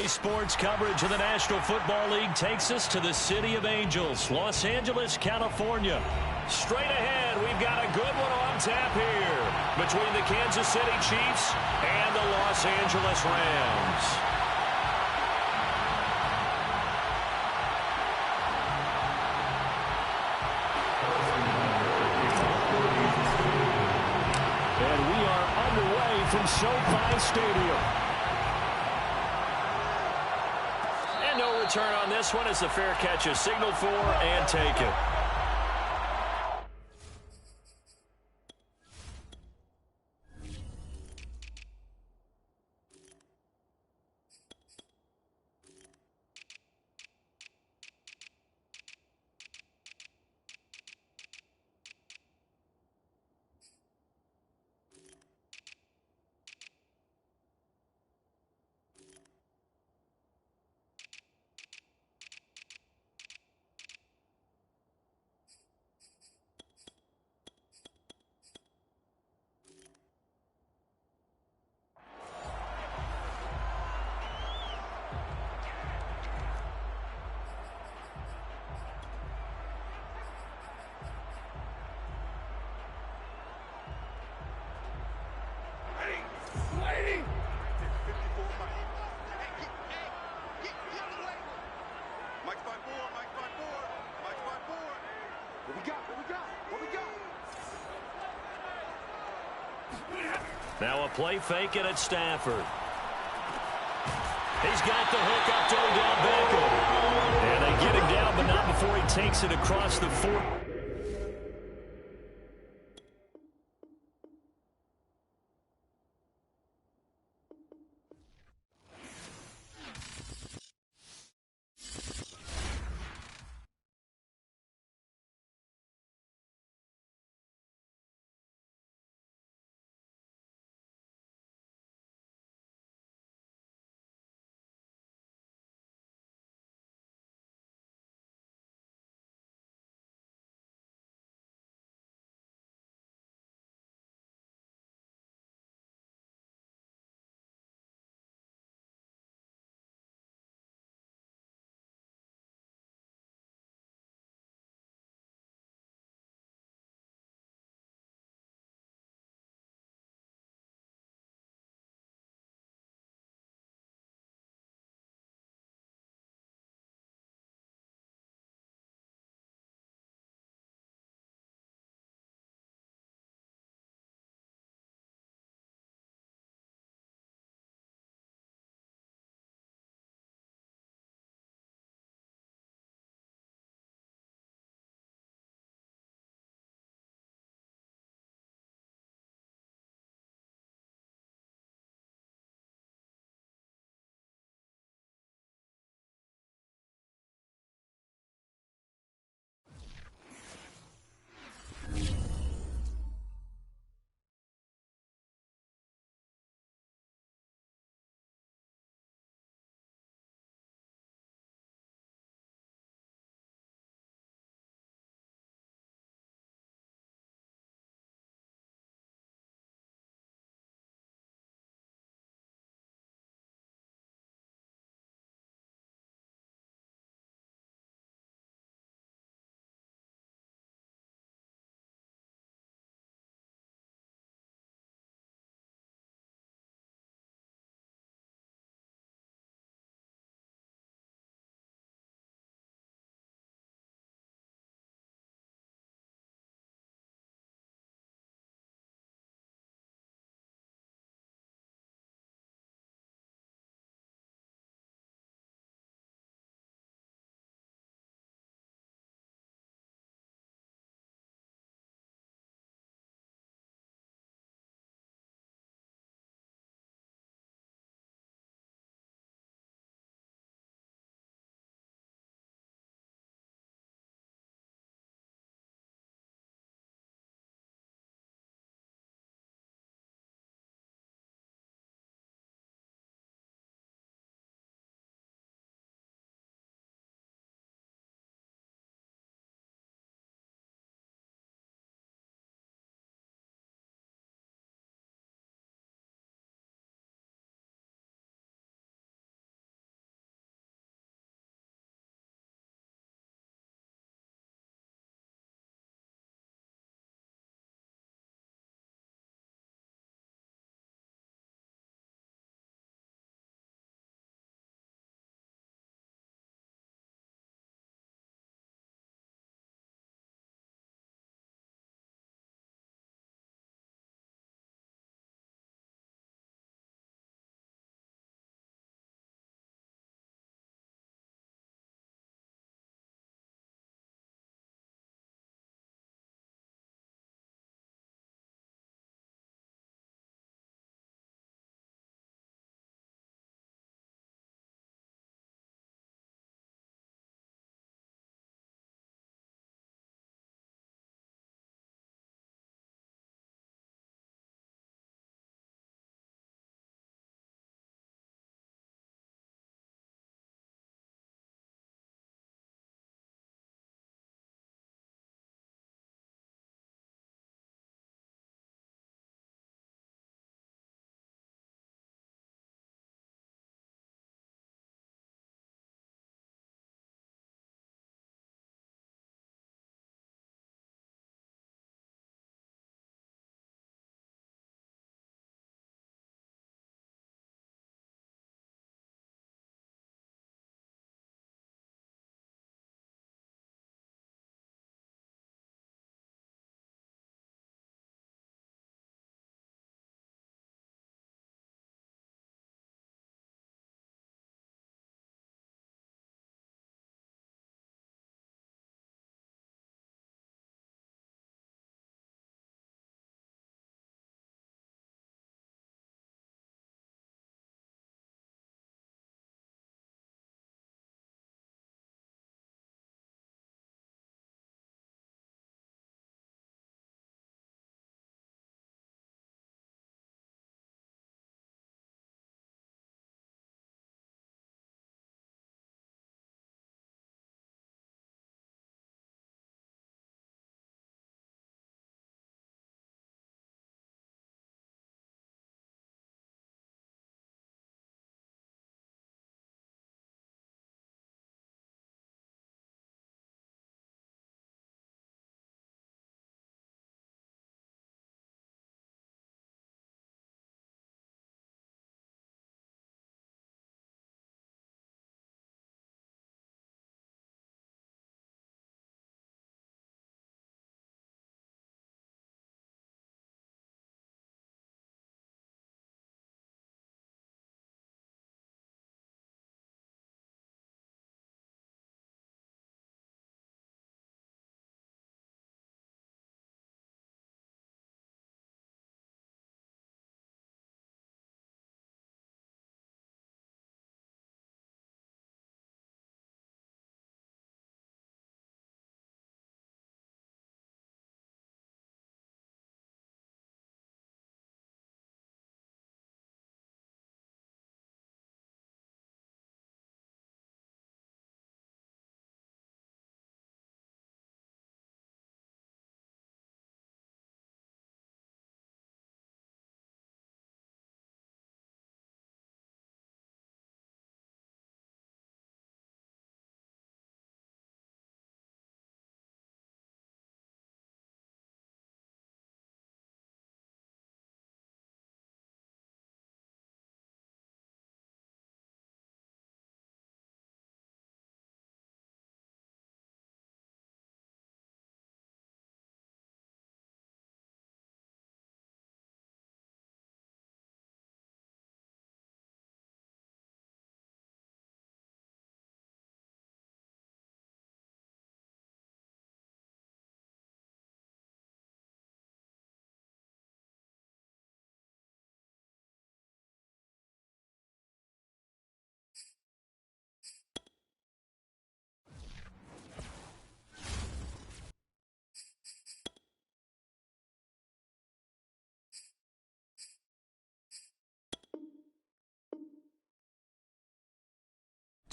Today's sports coverage of the National Football League takes us to the City of Angels, Los Angeles, California. Straight ahead, we've got a good one on tap here between the Kansas City Chiefs and the Los Angeles Rams. And we are underway from SoFi Stadium. And no return on this one as the fair catch is signaled for and taken. Now a play fake it at Stafford. He's got the hook up to Odell Beckham. And they get him down, but not before he takes it across the 40.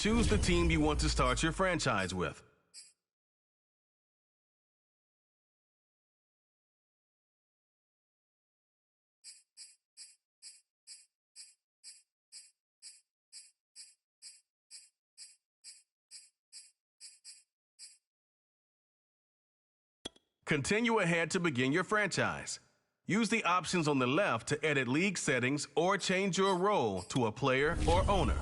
Choose the team you want to start your franchise with. Continue ahead to begin your franchise. Use the options on the left to edit league settings or change your role to a player or owner.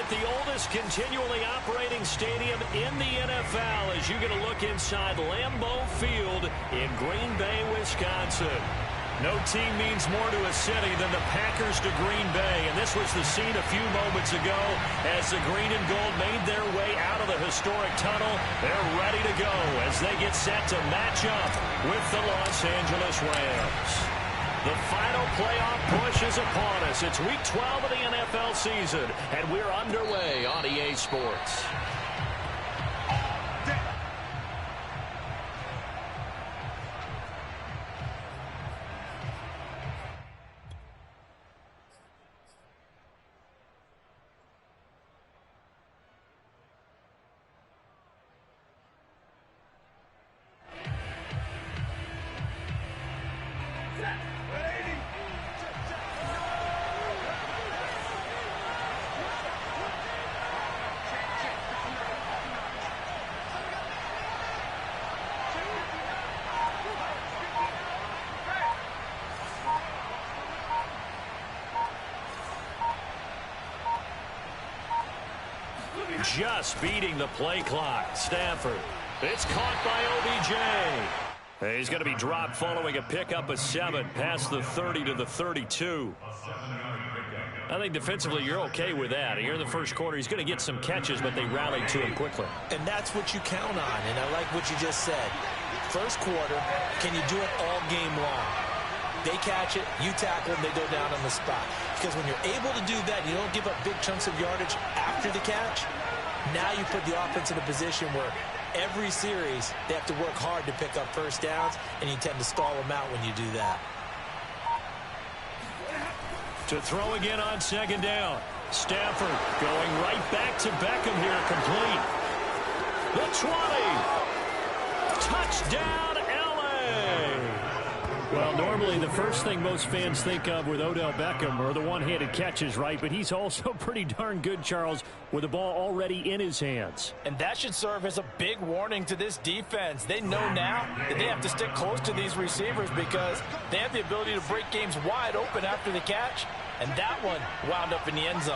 The oldest continually operating stadium in the NFL as you get a look inside Lambeau Field in Green Bay, Wisconsin. No team means more to a city than the Packers to Green Bay, and this was the scene a few moments ago as the green and gold made their way out of the historic tunnel. They're ready to go as they get set to match up with the Los Angeles Rams. The final playoff push is upon us. It's Week 12 of the NFL season, and we're underway on EA Sports. Just beating the play clock. Stafford. It's caught by OBJ. He's going to be dropped following a pickup of 7 past the 30 to the 32. I think defensively you're okay with that. Here in the first quarter, he's going to get some catches, but they rallied to him quickly. And that's what you count on, and I like what you just said. First quarter, can you do it all game long? They catch it, you tackle them, they go down on the spot. Because when you're able to do that, you don't give up big chunks of yardage after the catch. Now you put the offense in a position where every series they have to work hard to pick up first downs, and you tend to stall them out when you do that. To throw again on second down. Stafford going right back to Beckham here, complete. The 20. Touchdown, L.A. Well, normally the first thing most fans think of with Odell Beckham are the one-handed catches, right? But he's also pretty darn good, Charles, with the ball already in his hands. And that should serve as a big warning to this defense. They know now that they have to stick close to these receivers because they have the ability to break games wide open after the catch. And that one wound up in the end zone.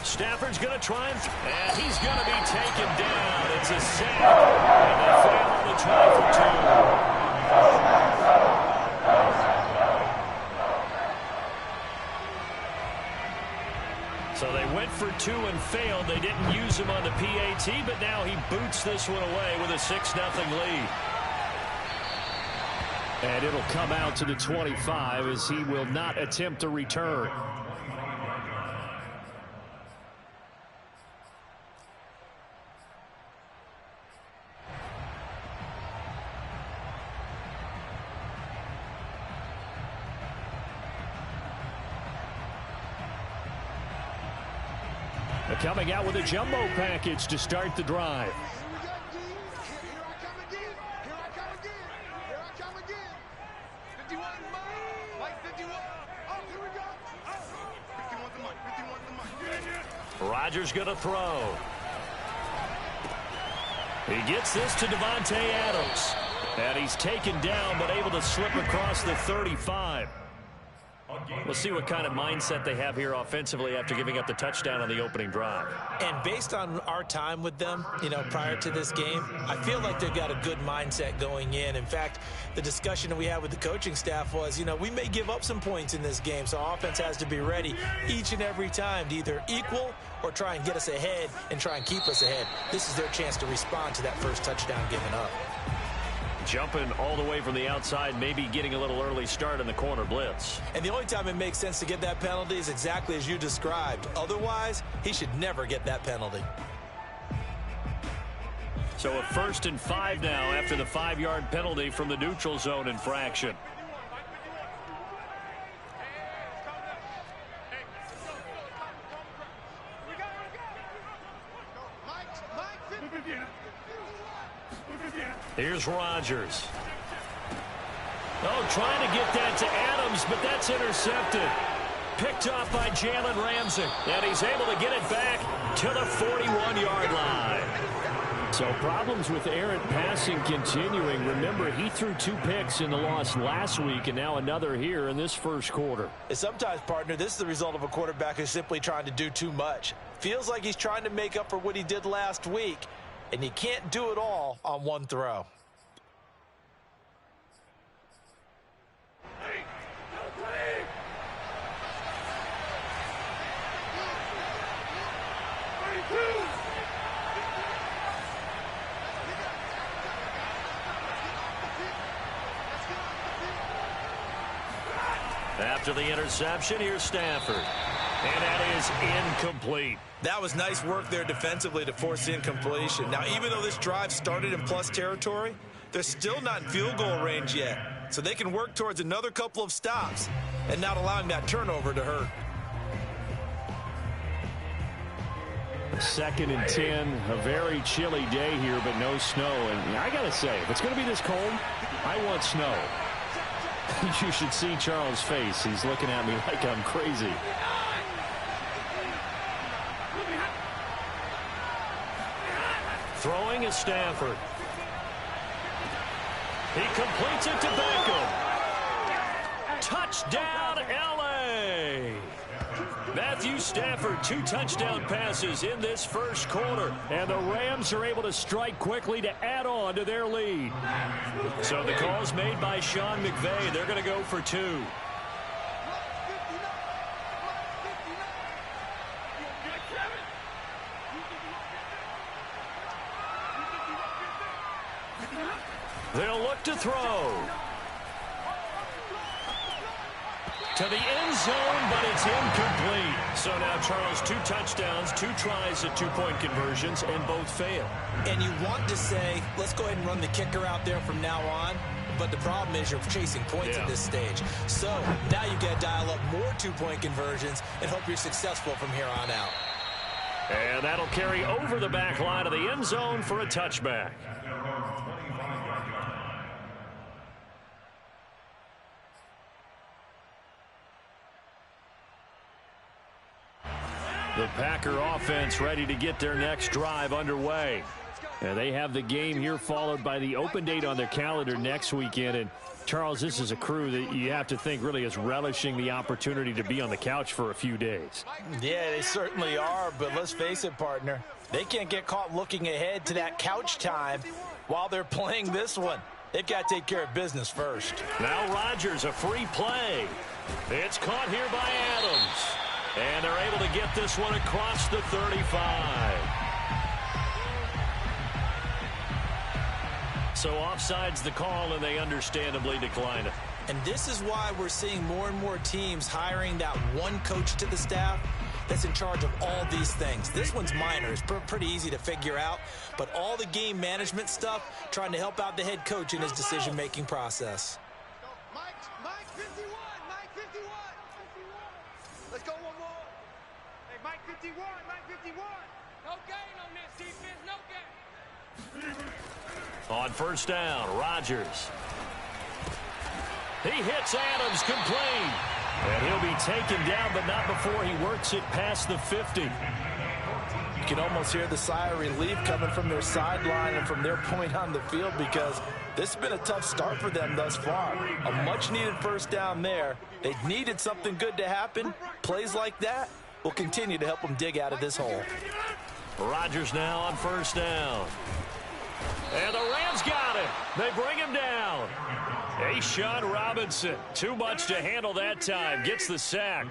Stafford's going to try and he's going to be taken down. It's a sack, and they fail on the try for 2. So they went for 2 and failed. They didn't use him on the PAT, but now he boots this one away with a 6-0 lead. And it'll come out to the 25 as he will not attempt a return. Coming out with a jumbo package to start the drive. Rodgers going to throw. He gets this to Davante Adams. And he's taken down but able to slip across the 35. We'll see what kind of mindset they have here offensively after giving up the touchdown on the opening drive. And based on our time with them, prior to this game, I feel like they've got a good mindset going in. In fact, the discussion that we had with the coaching staff was, we may give up some points in this game, so our offense has to be ready each and every time to either equal or try and get us ahead and try and keep us ahead. This is their chance to respond to that first touchdown given up. Jumping all the way from the outside, maybe getting a little early start in the corner blitz. And the only time it makes sense to get that penalty is exactly as you described. Otherwise, he should never get that penalty. So a 1st and 5 now after the 5-yard penalty from the neutral zone infraction. Here's Rodgers. Oh, trying to get that to Adams, but that's intercepted. Picked off by Jalen Ramsey. And he's able to get it back to the 41-yard line. So problems with errant passing continuing. Remember, he threw 2 picks in the loss last week, and now another here in this first quarter. And sometimes, partner, this is the result of a quarterback who's simply trying to do too much. Feels like he's trying to make up for what he did last week. And you can't do it all on one throw. After the interception, here's Stafford. And that is incomplete. That was nice work there defensively to force incompletion. Now, even though this drive started in plus territory, they're still not in field goal range yet. So they can work towards another couple of stops and not allowing that turnover to hurt. 2nd and 10, a very chilly day here, but no snow. And I got to say, if it's going to be this cold, I want snow. You should see Charles' face. He's looking at me like I'm crazy. Throwing is Stafford. He completes it to Beckham. Touchdown, L.A. Matthew Stafford, 2 touchdown passes in this first quarter. And the Rams are able to strike quickly to add on to their lead. So the call's made by Sean McVay. They're going to go for 2. They'll look to throw. To the end zone, but it's incomplete. So now, Charles, 2 touchdowns, 2 tries at 2-point conversions, and both fail. And you want to say, let's go ahead and run the kicker out there from now on. But the problem is you're chasing points at this stage. So now you got to dial up more 2-point conversions and hope you're successful from here on out. And that'll carry over the back line of the end zone for a touchback. The Packer offense ready to get their next drive underway. And they have the game here followed by the open date on their calendar next weekend. And Charles, this is a crew that you have to think really is relishing the opportunity to be on the couch for a few days. Yeah, they certainly are, but let's face it, partner. They can't get caught looking ahead to that couch time while they're playing this one. They've got to take care of business first. Now Rodgers, a free play. It's caught here by Adams. And they're able to get this one across the 35. So offside's the call, and they understandably decline it. And this is why we're seeing more and more teams hiring that one coach to the staff that's in charge of all these things. This one's minor. It's pretty easy to figure out. But all the game management stuff, trying to help out the head coach in his decision-making process. Mike 51, Mike 51. Let's go one more. Hey, Mike 51, Mike 51. No gain on this defense, no gain. On first down, Rodgers. He hits Adams complete. And he'll be taken down, but not before he works it past the 50. You can almost hear the sigh of relief coming from their sideline and from their point on the field, because this has been a tough start for them thus far. A much-needed first down there. They needed something good to happen. Plays like that will continue to help them dig out of this hole. Rodgers now on first down. And the Rams got it. They bring him down. A'Shawn Robinson, too much to handle that time, gets the sack.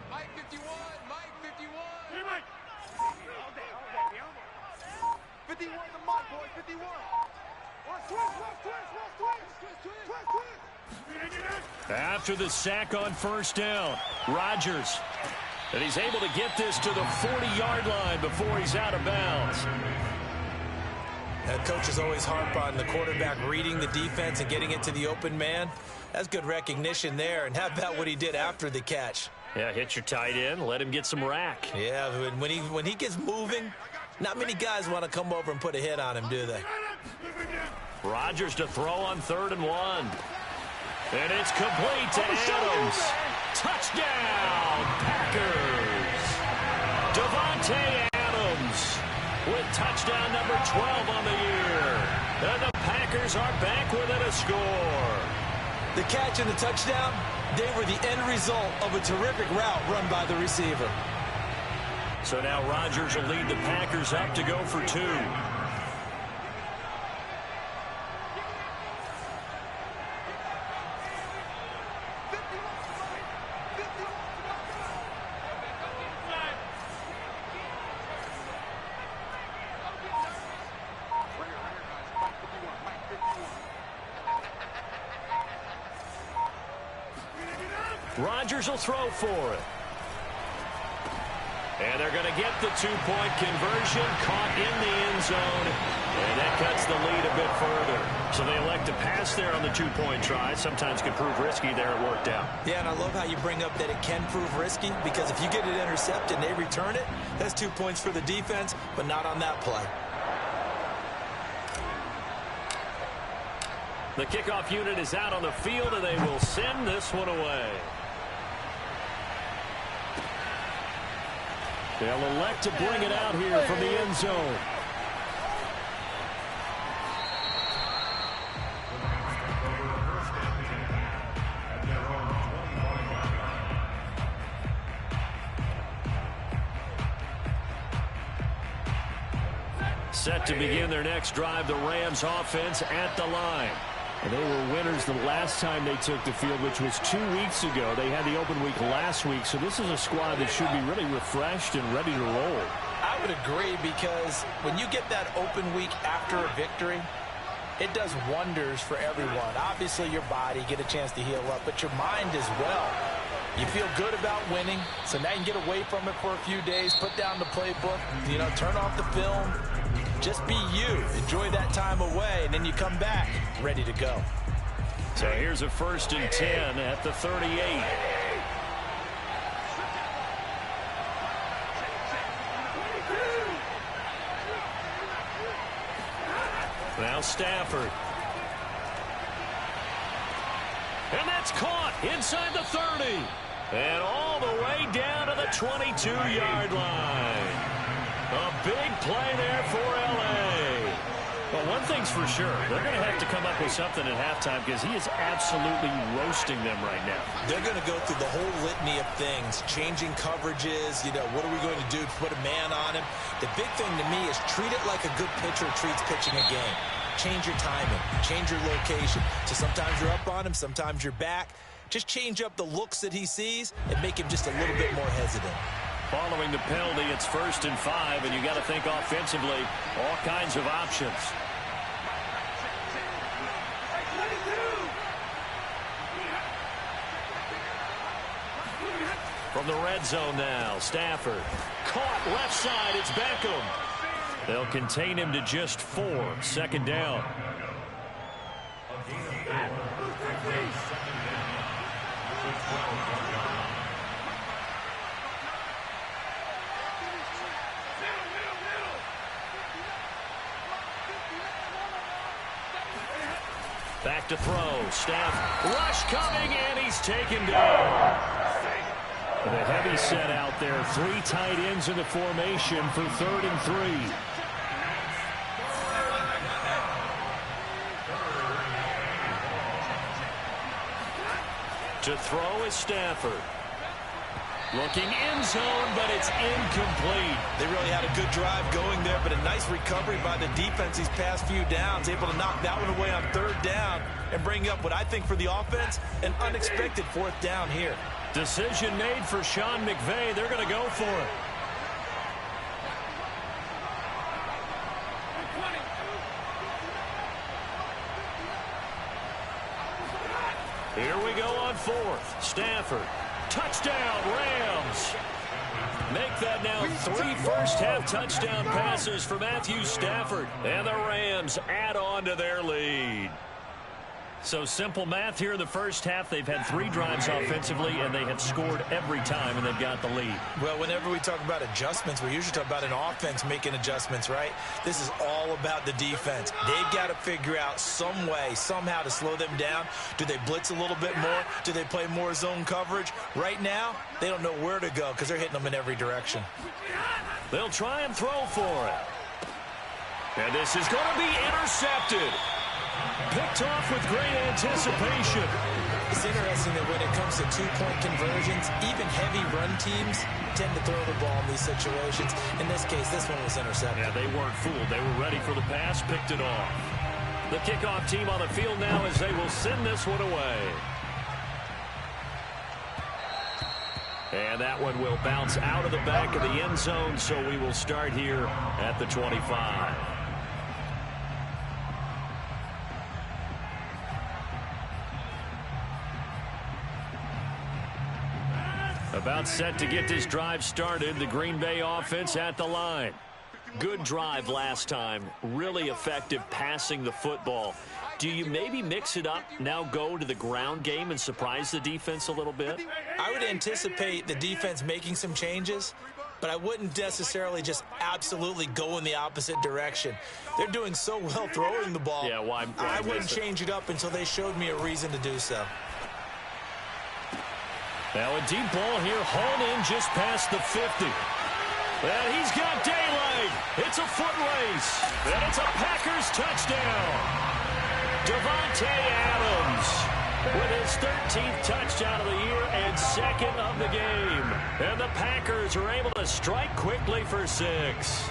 Mike 51, Mike 51. Hey, Mike. 51 the mark, boys, 51. Twist. After the sack on first down, Rodgers. And he's able to get this to the 40-yard line before he's out of bounds. Coaches always harp on the quarterback reading the defense and getting it to the open man. That's good recognition there. And how about what he did after the catch? Yeah, hit your tight end, let him get some rack. Yeah, when he gets moving, not many guys want to come over and put a hit on him, do they? Rodgers to throw on 3rd and 1. And it's complete to Adams. Touchdown, Packers. Davante Adams with touchdown number 12 on the year. And the Packers are back within a score. The catch and the touchdown, they were the end result of a terrific route run by the receiver. So now Rodgers will lead the Packers up to go for 2. Rodgers will throw for it. And they're going to get the 2-point conversion, caught in the end zone, and that cuts the lead a bit further. So they elect to pass there on the 2-point try. Sometimes can prove risky there. It worked out. Yeah, and I love how you bring up that it can prove risky, because if you get it intercepted and they return it, that's 2 points for the defense, but not on that play. The kickoff unit is out on the field, and they will send this one away. They'll elect to bring it out here from the end zone. Set to begin their next drive, the Rams offense at the line. And they were winners the last time they took the field, which was 2 weeks ago. They had the open week last week, so this is a squad that should be really refreshed and ready to roll. I would agree, because when you get that open week after a victory, it does wonders for everyone. Obviously, your body, get a chance to heal up, but your mind as well. You feel good about winning, so now you can get away from it for a few days, put down the playbook, turn off the film. Just be you. Enjoy that time away, and then you come back ready to go. So here's a 1st and 10 at the 38. Now Stafford. And that's caught inside the 30. And all the way down to the 22-yard line. A big play there for L.A. Well, one thing's for sure. They're going to have to come up with something at halftime because he is absolutely roasting them right now. They're going to go through the whole litany of things, changing coverages, what are we going to do to put a man on him? The big thing to me is treat it like a good pitcher treats pitching a game. Change your timing, change your location. So sometimes you're up on him, sometimes you're back. Just change up the looks that he sees and make him just a little bit more hesitant. Following the penalty, it's 1st and 5, and you got to think offensively, all kinds of options. From the red zone now, Stafford. Caught left side, it's Beckham. They'll contain him to just 4, 2nd down. Back to throw. Staff rush coming, and he's taken down. The heavy set out there. 3 tight ends in the formation for 3rd and 3. To throw is Stafford. Looking end zone, but it's incomplete. They really had a good drive going there, but a nice recovery by the defense these past few downs. Able to knock that one away on 3rd down and bring up what I think for the offense, an unexpected 4th down here. Decision made for Sean McVay. They're going to go for it. Here we go on 4th. Stafford. Touchdown, Rams. Make that now 3 first-half touchdown passes for Matthew Stafford. And the Rams add on to their lead. So simple math here in the first half. They've had 3 drives offensively, and they have scored every time, and they've got the lead. Well, whenever we talk about adjustments, we usually talk about an offense making adjustments, right? This is all about the defense. They've got to figure out some way, somehow to slow them down. Do they blitz a little bit more? Do they play more zone coverage? Right now, they don't know where to go because they're hitting them in every direction. They'll try and throw for it. And this is going to be intercepted. Picked off with great anticipation. It's interesting that when it comes to 2-point conversions, even heavy run teams tend to throw the ball in these situations. In this case, this one was intercepted. Yeah, they weren't fooled. They were ready for the pass, picked it off. The kickoff team on the field now as they will send this one away. And that one will bounce out of the back of the end zone, so we will start here at the 25. About set to get this drive started. The Green Bay offense at the line. Good drive last time. Really effective passing the football. Do you maybe mix it up, now go to the ground game and surprise the defense a little bit? I would anticipate the defense making some changes, but I wouldn't necessarily just absolutely go in the opposite direction. They're doing so well throwing the ball. Yeah, why I wouldn't change it up until they showed me a reason to do so. Now a deep ball here, hauled in just past the 50. And he's got daylight. It's a foot race. And it's a Packers touchdown. Davante Adams with his 13th touchdown of the year and 2nd of the game. And the Packers are able to strike quickly for 6.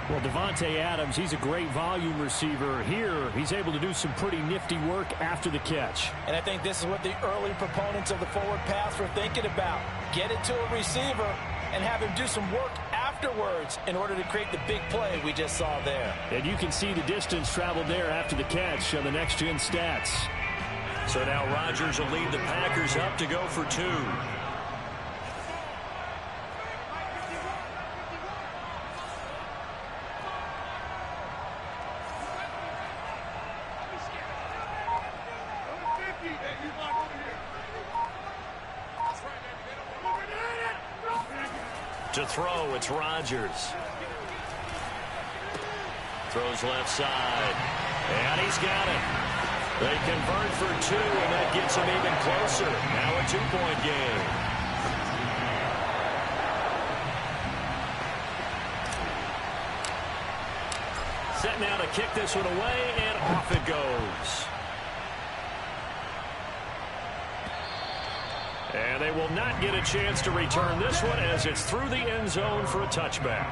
Well, Davante Adams, he's a great volume receiver. Here, he's able to do some pretty nifty work after the catch. And I think this is what the early proponents of the forward pass were thinking about. Get it to a receiver and have him do some work afterwards in order to create the big play we just saw there. And you can see the distance traveled there after the catch on the next-gen stats. So now Rodgers will lead the Packers up to go for 2. To throw, it's Rodgers. Throws left side. And he's got it. They convert for 2, and that gets him even closer. Now a 2-point game. Set now to kick this one away, and off it goes. And they will not get a chance to return this one as it's through the end zone for a touchback.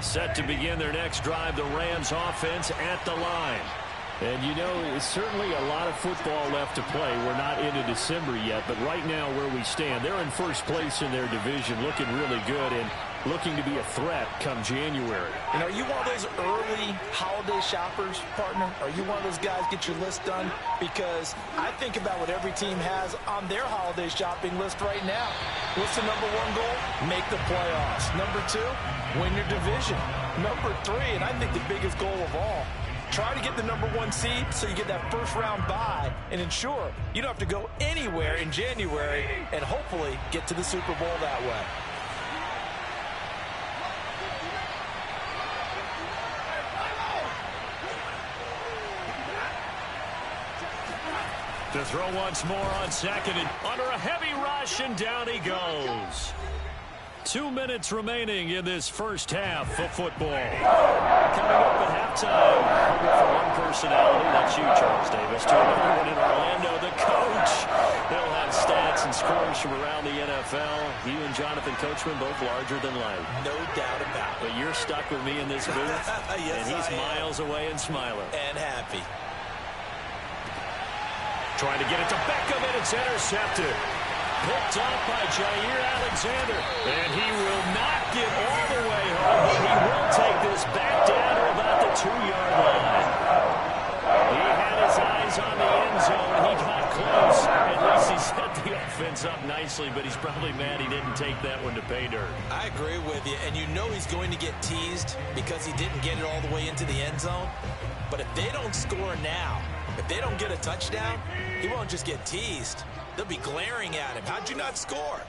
Set to begin their next drive, the Rams offense at the line. And, you know, it's certainly a lot of football left to play. We're not into December yet, but right now where we stand, they're in first place in their division, looking really good and looking to be a threat come January. And are you one of those early holiday shoppers, partner? Are you one of those guys get your list done? Because I think about what every team has on their holiday shopping list right now. What's the number one goal? Make the playoffs. Number two, win your division. Number three, and I think the biggest goal of all, try to get the number one seed so you get that first round bye and ensure you don't have to go anywhere in January and hopefully get to the Super Bowl that way. To throw once more on second and under a heavy rush, and down he goes. 2 minutes remaining in this first half of football. Coming up at halftime, for one personality, that's you, Charles Davis. To another one in Orlando, the coach. He'll have stats and scores from around the NFL. You and Jonathan Coachman both larger than life. No doubt about it. But you're stuck with me in this booth, yes, and he's miles away and smiling. And happy. Trying to get it to Beckham, and it's intercepted. Picked up by Jair Alexander. And he will not get all the way home, but he will take this back down to about the 2-yard line. He had his eyes on the end zone. He got close. At least he set the offense up nicely, but he's probably mad he didn't take that one to pay dirt. I agree with you, and you know he's going to get teased because he didn't get it all the way into the end zone. But if they don't score now, if they don't get a touchdown, he won't just get teased. They'll be glaring at him. How'd you not score?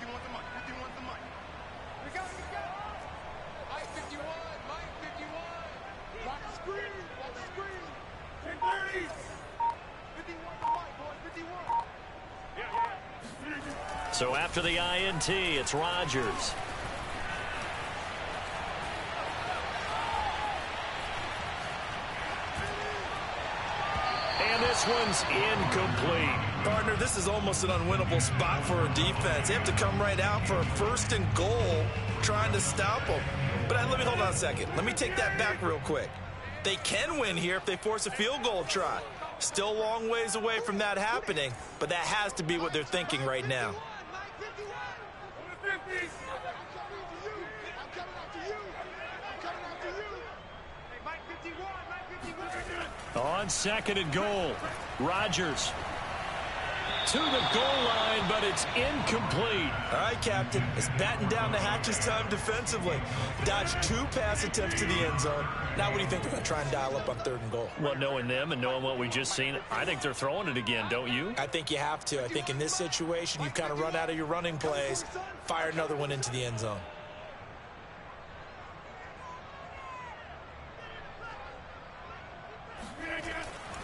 So after the INT, it's Rodgers. And this one's incomplete. Partner, this is almost an unwinnable spot for a defense. They have to come right out for a first and goal trying to stop them. But let me hold on a second. Let me take that back real quick. They can win here if they force a field goal try. Still a long ways away from that happening, but that has to be what they're thinking right now. On second and goal, Rodgers to the goal line, but it's incomplete. All right, Captain, it's batten down the hatches time defensively. Dodged 2 pass attempts to the end zone. Now what do you think they're going to try and dial up on 3rd and goal? Well, knowing them and knowing what we just seen, I think they're throwing it again, don't you? I think you have to. I think in this situation, you've kind of run out of your running plays. Fire another one into the end zone.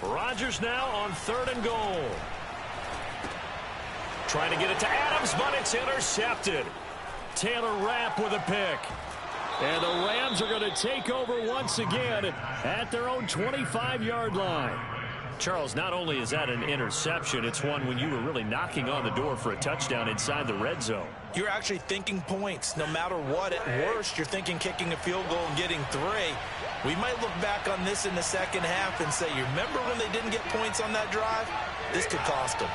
Rodgers now on 3rd and goal. Trying to get it to Adams, but it's intercepted. Taylor Rapp with a pick. And the Rams are going to take over once again at their own 25-yard line. Charles, not only is that an interception, it's one when you were really knocking on the door for a touchdown inside the red zone. You're actually thinking points. No matter what, at worst, you're thinking kicking a field goal and getting 3. We might look back on this in the second half and say, you remember when they didn't get points on that drive? This could cost them.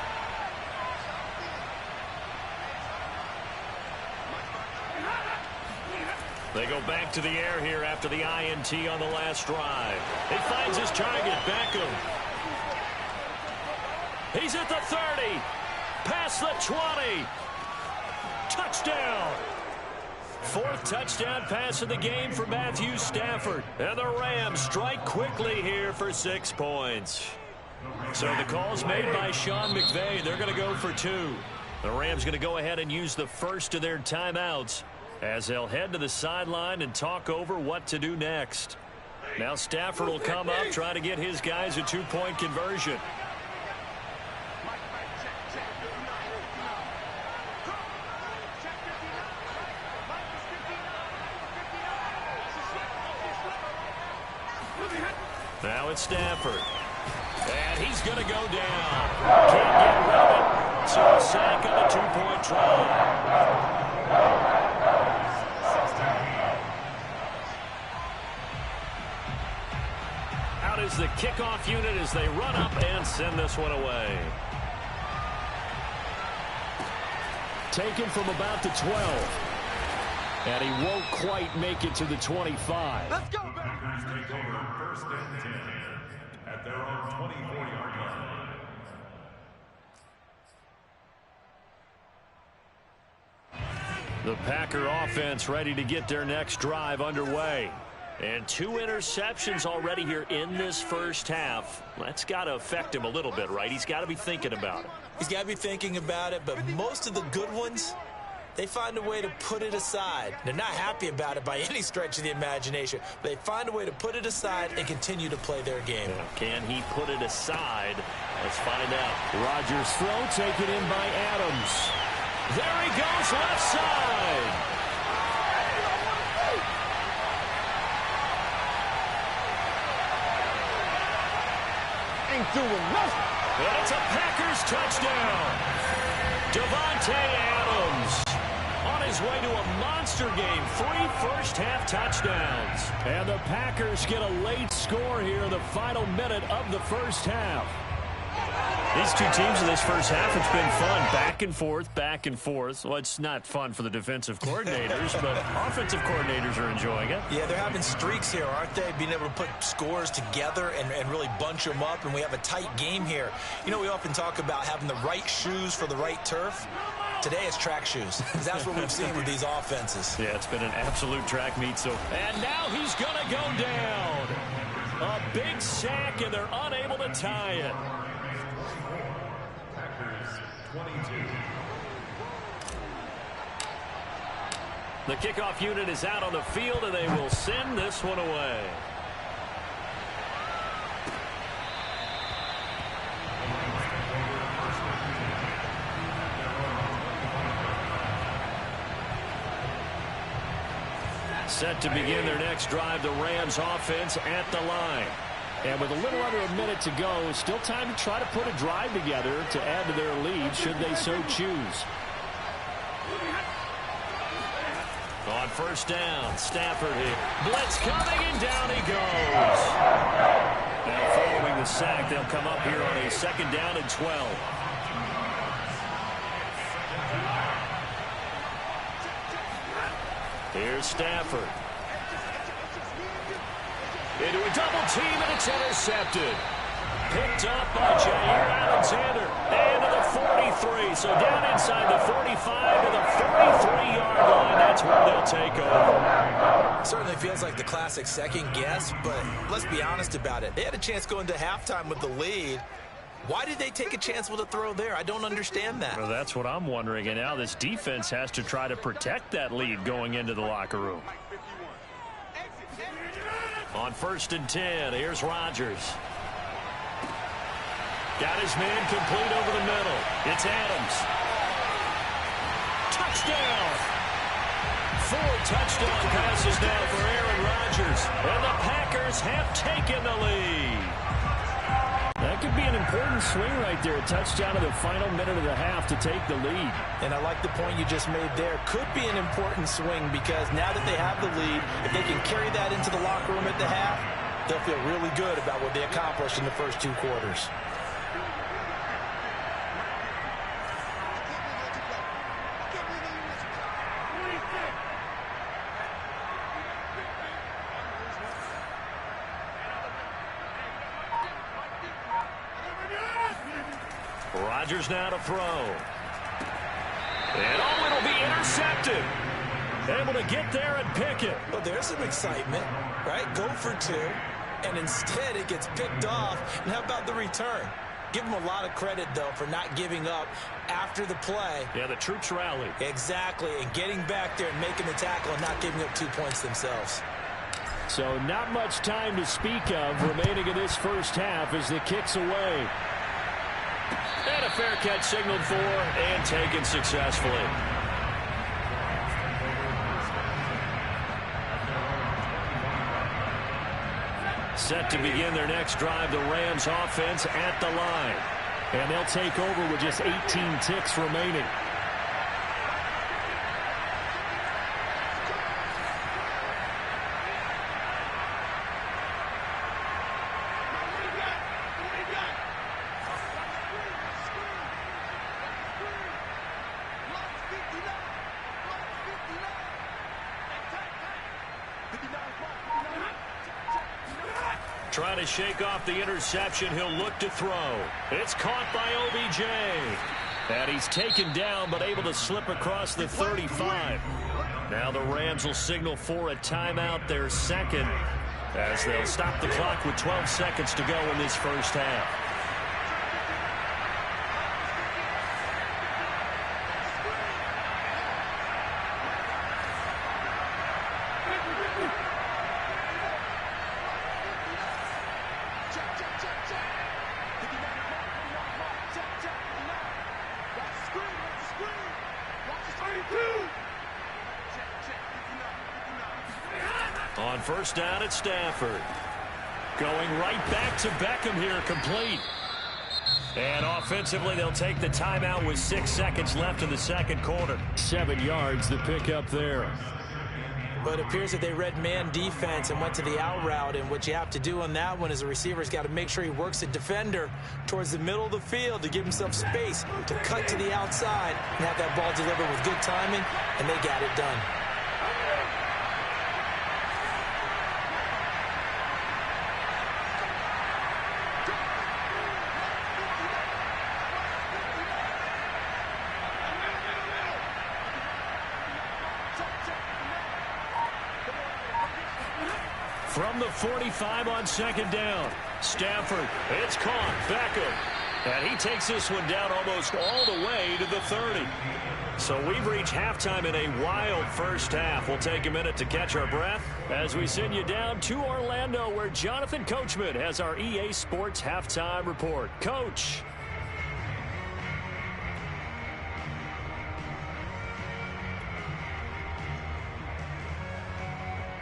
They go back to the air here after the INT on the last drive. He finds his target, Beckham. He's at the 30. Past the 20. Touchdown. Fourth touchdown pass of the game for Matthew Stafford. And the Rams strike quickly here for 6 points. So the call's made by Sean McVay. They're going to go for 2. The Rams going to go ahead and use the first of their timeouts as they'll head to the sideline and talk over what to do next. Now Stafford will come up, try to get his guys a 2-point conversion. Now it's Stafford. And he's going to go down. Can't get rid of it. So a sack on a 2-point try. Out is the kickoff unit as they run up and send this one away. Taken from about the 12. And he won't quite make it to the 25. Let's go. Take over first and 10 at their own 24-yard line. The Packer offense ready to get their next drive underway. And 2 interceptions already here in this first half. That's got to affect him a little bit, right? He's got to be thinking about it. He's got to be thinking about it, but most of the good ones, they find a way to put it aside. They're not happy about it by any stretch of the imagination. But they find a way to put it aside and continue to play their game. Can he put it aside? Let's find out. Rodgers' throw taken in by Adams. There he goes, left side. Ain't doing nothing. And it's a Packers touchdown. Davante Adams on his way to a monster game. 3 first-half touchdowns. And the Packers get a late score here in the final minute of the first half. These two teams in this first half, it's been fun. Back and forth, back and forth. Well, it's not fun for the defensive coordinators, but offensive coordinators are enjoying it. Yeah, they're having streaks here, aren't they? Being able to put scores together and really bunch them up, and we have a tight game here. You know, we often talk about having the right shoes for the right turf. Today it's track shoes, because that's what we've seen with these offenses. Yeah, it's been an absolute track meet. And now he's going to go down. A big sack, and they're unable to tie it. The kickoff unit is out on the field, and they will send this one away. Set to begin their next drive, the Rams offense at the line. And with a little under a minute to go, still time to try to put a drive together to add to their lead should they so choose. On first down, Stafford here. Blitz coming, and down he goes. Now following the sack, they'll come up here on a 2nd down and 12. Here's Stafford. Into a double team, and it's intercepted. Picked up by Jair Alexander. And to the 43. So down inside the 45 to the 43-yard line. That's where they'll take over. Certainly feels like the classic second guess, but let's be honest about it. They had a chance going to halftime with the lead. Why did they take a chance with a throw there? I don't understand that. Well, that's what I'm wondering. And now this defense has to try to protect that lead going into the locker room. On 1st and 10, here's Rodgers. Got his man complete over the middle. It's Adams. Touchdown! 4 touchdown passes now for Aaron Rodgers. And the Packers have taken the lead. That could be an important swing right there. A touchdown in the final minute of the half to take the lead. And I like the point you just made there. Could be an important swing because now that they have the lead, if they can carry that into the locker room at the half, they'll feel really good about what they accomplished in the first 2 quarters. Rodgers now to throw. And oh, it'll be intercepted. Able to get there and pick it. Well, there's some excitement, right? Go for 2, and instead it gets picked off. And how about the return? Give them a lot of credit, though, for not giving up after the play. Yeah, the troops rallied. Exactly, and getting back there and making the tackle and not giving up 2 points themselves. So not much time to speak of remaining in this first half as the kick's away. And a fair catch signaled for and taken successfully. Set to begin their next drive, the Rams offense at the line. And they'll take over with just 18 ticks remaining. Trying to shake off the interception. He'll look to throw. It's caught by OBJ. And he's taken down but able to slip across the 35. Now the Rams will signal for a timeout, their second, as they'll stop the clock with 12 seconds to go in this first half. On first down at Stafford. Going right back to Beckham here, complete. And offensively, they'll take the timeout with 6 seconds left in the second quarter. 7 yards to pick up there. But it appears that they read man defense and went to the out route. And what you have to do on that one is the receiver's got to make sure he works the defender towards the middle of the field to give himself space to cut to the outside and have that ball delivered with good timing, and they got it done. From the 45 on second down. Stafford, it's caught. Beckham. And he takes this one down almost all the way to the 30. So we've reached halftime in a wild first half. We'll take a minute to catch our breath as we send you down to Orlando, where Jonathan Coachman has our EA Sports Halftime Report. Coach.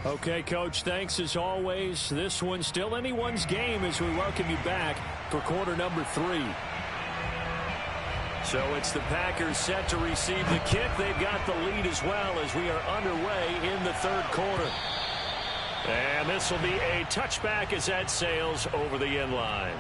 Okay, Coach, thanks as always. This one's still anyone's game as we welcome you back for quarter number 3. So it's the Packers set to receive the kick. They've got the lead as well as we are underway in the third quarter. And this will be a touchback as that sails over the end line.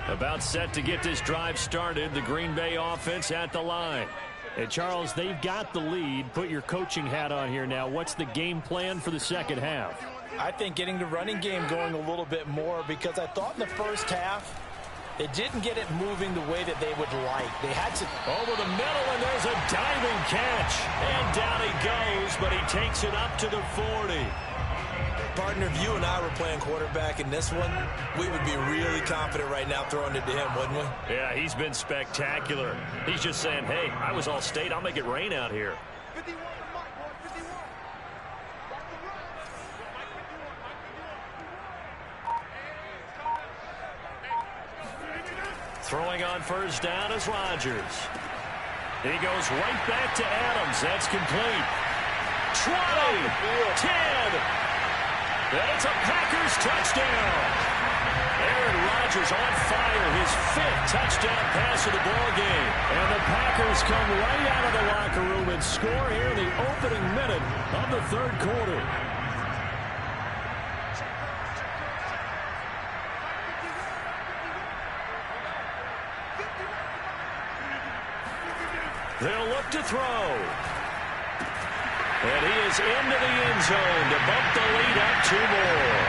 About set to get this drive started, the Green Bay offense at the line. And Charles, they've got the lead. Put your coaching hat on here now. What's the game plan for the second half? I think getting the running game going a little bit more, because I thought in the first half they didn't get it moving the way that they would like. They had to over the middle, and there's a diving catch. And down he goes, but he takes it up to the 40. Partner, if you and I were playing quarterback in this one, we would be really confident right now throwing it to him, wouldn't we? Yeah, he's been spectacular. He's just saying, hey, I was all state. I'll make it rain out here. 51 to Mike, boy, 51. Watch the run. Mike 51. Throwing on first down is Rodgers. He goes right back to Adams. That's complete. 20, 10. And it's a Packers touchdown. Aaron Rodgers on fire, his 5th touchdown pass of the ball game. And the Packers come right out of the locker room and score here in the opening minute of the third quarter. They'll look to throw. And he is into the end zone to bump the lead up 2 more.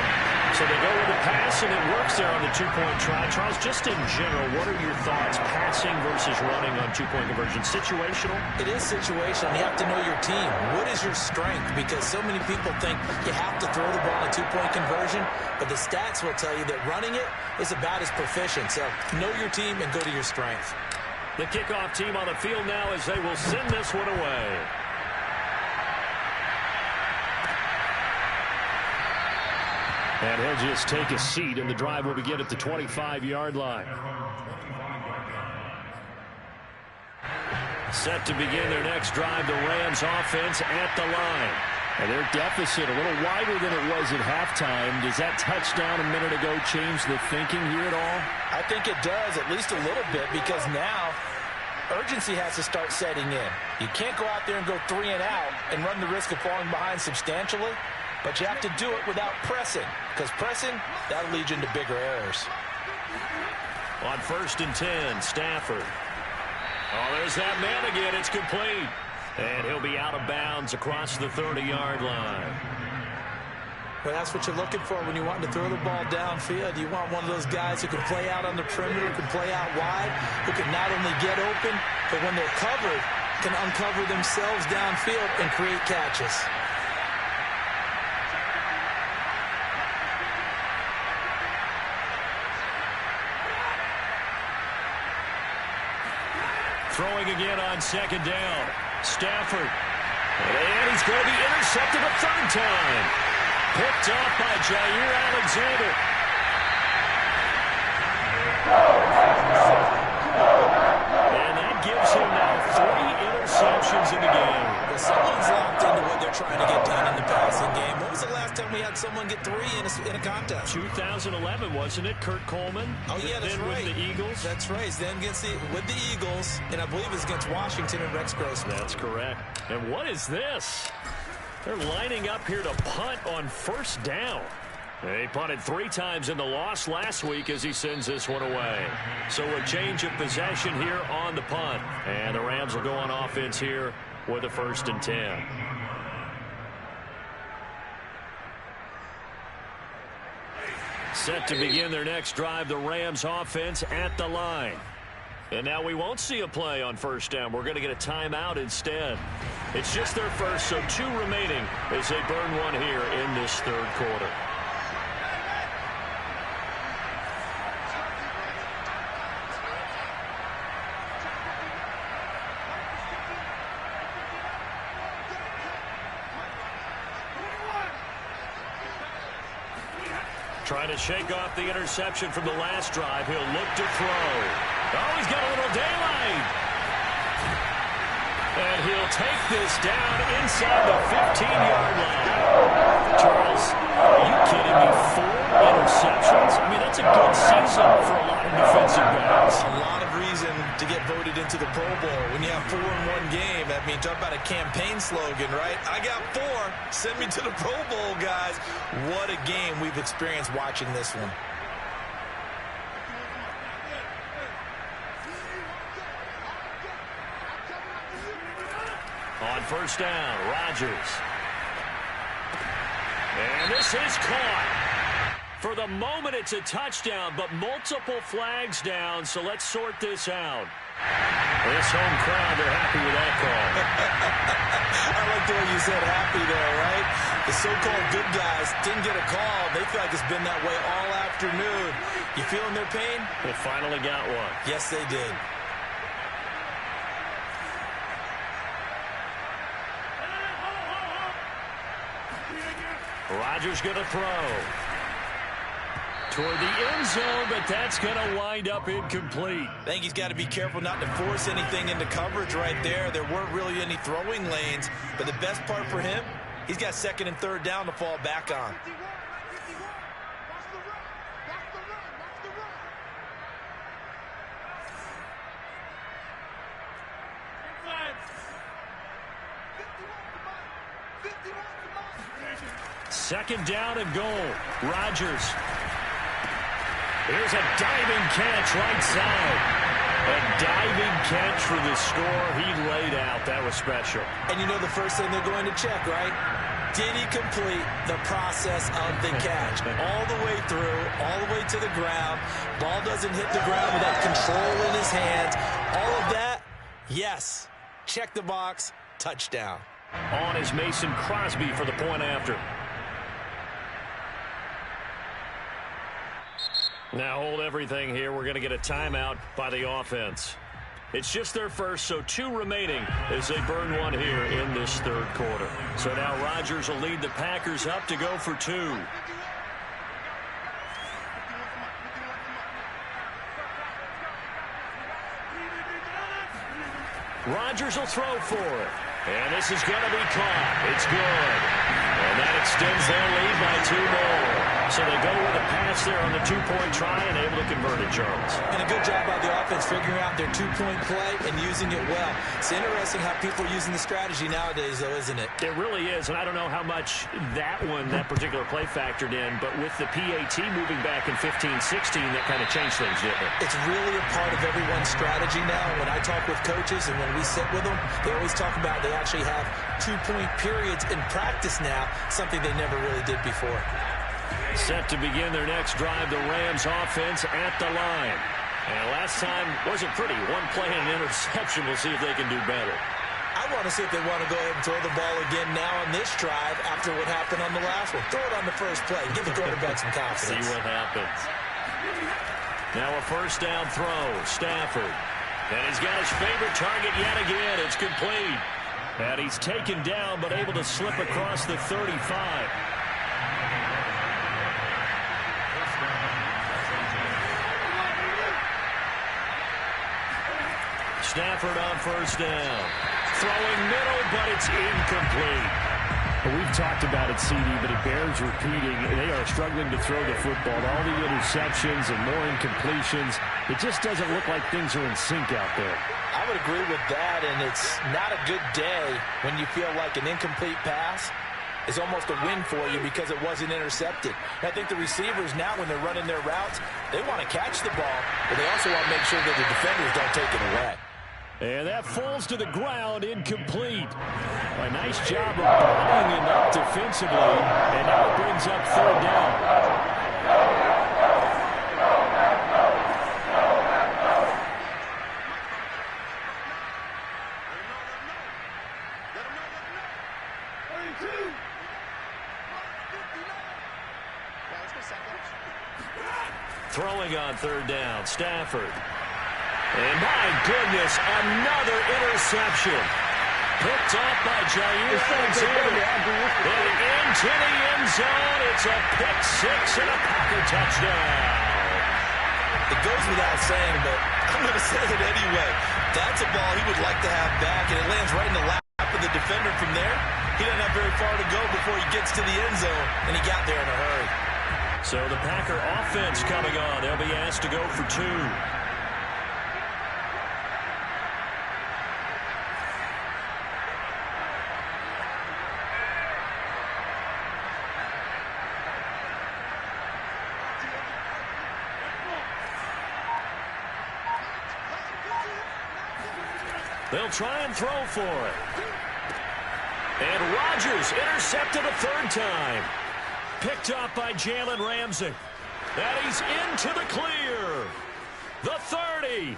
So they go with the pass, and it works there on the two-point try. Charles, just in general, what are your thoughts, passing versus running on two-point conversion? Situational? It is situational. You have to know your team. What is your strength? Because so many people think you have to throw the ball in a two-point conversion, but the stats will tell you that running it is about as proficient. So know your team and go to your strength. The kickoff team on the field now as they will send this one away. And he'll just take a seat, and the drive will begin at the 25-yard line. Set to begin their next drive, the Rams offense at the line. And their deficit a little wider than it was at halftime. Does that touchdown a minute ago change the thinking here at all? I think it does, at least a little bit, because now urgency has to start setting in. You can't go out there and go 3 and out and run the risk of falling behind substantially, but you have to do it without pressing, because pressing, that'll lead you into bigger errors. On 1st and 10, Stafford. Oh, there's that man again. It's complete. And he'll be out of bounds across the 30-yard line. Well, that's what you're looking for when you want to throw the ball downfield. You want one of those guys who can play out on the perimeter, who can play out wide, who can not only get open, but when they're covered, can uncover themselves downfield and create catches. Throwing again on 2nd down. Stafford. And he's going to be intercepted a 3rd time. Picked off by Jair Alexander. And that gives him now 3 interceptions in the game. Well, someone's locked into what they're trying to get done in the passing game. When was the last time we had someone get 3 in a contest? 2011, wasn't it? Kurt Coleman. Oh, yeah, that's right. With the Eagles. That's right. Then with the Eagles, and I believe it's against Washington and Rex Grossman. That's correct. And what is this? They're lining up here to punt on 1st down. They punted 3 times in the loss last week as he sends this one away. So a change of possession here on the punt. And the Rams will go on offense here with a 1st and 10. Set to begin their next drive, the Rams offense at the line. And now we won't see a play on 1st down. We're going to get a timeout instead. It's just their first, so 2 remaining as they burn one here in this 3rd quarter. Trying to shake off the interception from the last drive. He'll look to throw. Oh, he's got a little daylight. And he'll take this down inside the 15-yard line. Charles, are you kidding me? 4 interceptions? I mean, that's a good season for a lot of defensive backs. A lot of reason to get voted into the Pro Bowl. When you have 4 in one game, I mean, talk about a campaign slogan, right? I got 4. Send me to the Pro Bowl, guys. What a game we've experienced watching this one. On 1st down, Rodgers. And this is caught. For the moment, it's a touchdown, but multiple flags down, so let's sort this out. This home crowd, they're happy with that call. I like the way you said happy there, right? The so-called good guys didn't get a call. They feel like it's been that way all afternoon. You feeling their pain? They finally got one. Yes, they did. Rodgers going to throw toward the end zone, but that's going to wind up incomplete. I think he's got to be careful not to force anything into coverage right there. There weren't really any throwing lanes, but the best part for him, he's got 2nd and 3rd down to fall back on. Second down and goal. Rodgers. Here's a diving catch right side. A diving catch for the score he laid out. That was special. And you know the first thing they're going to check, right? did he complete the process of the catch? All the way through, all the way to the ground. Ball doesn't hit the ground without control in his hands. All of that, yes. Check the box, touchdown. On is Mason Crosby for the point after. Now hold everything here. We're going to get a timeout by the offense. It's just their first, so 2 remaining as they burn 1 here in this third quarter. So now Rodgers will lead the Packers up to go for 2. Rodgers will throw for it. And this is going to be caught. It's good. And that extends their lead by 2 more. So they go with a pass there on the 2-point try and able to convert it, Charles. And a good job by the offense figuring out their 2-point play and using it well. It's interesting how people are using the strategy nowadays, though, isn't it? It really is, and I don't know how much that particular play factored in, but with the PAT moving back in 15-16, that kind of changed things, didn't it? It's really a part of everyone's strategy now. When I talk with coaches and when we sit with them, they always talk about they actually have 2-point periods in practice now, something they never really did before. Set to begin their next drive, the Rams offense at the line. And last time wasn't pretty. 1 play and an interception. We'll see if they can do better. I want to see if they want to go ahead and throw the ball again now on this drive after what happened on the last one. Throw it on the first play. Give the quarterback some confidence. See what happens. Now a first down throw. Stafford. And he's got his favorite target yet again. It's complete. And he's taken down but able to slip across the 35. Stafford on first down. Throwing middle, but it's incomplete. Well, we've talked about it, CD, but it bears repeating. They are struggling to throw the football. All the interceptions and more incompletions. It just doesn't look like things are in sync out there. I would agree with that, and it's not a good day when you feel like an incomplete pass is almost a win for you because it wasn't intercepted. And I think the receivers now, when they're running their routes, they want to catch the ball, but they also want to make sure that the defenders don't take it away. And that falls to the ground, incomplete. A nice job of bodying him up defensively, and now it brings up third down. Throwing on third down, Stafford. And my goodness, another interception. Picked off by Jair Alexander. And into the end zone. It's a pick six and a Packer touchdown. It goes without saying, but I'm going to say it anyway. That's a ball he would like to have back, and it lands right in the lap of the defender from there. He doesn't have very far to go before he gets to the end zone, and he got there in a hurry. So the Packer offense coming on. They'll be asked to go for 2. They'll try and throw for it. And Rodgers intercepted a third time. Picked up by Jalen Ramsey. And he's into the clear. The 30.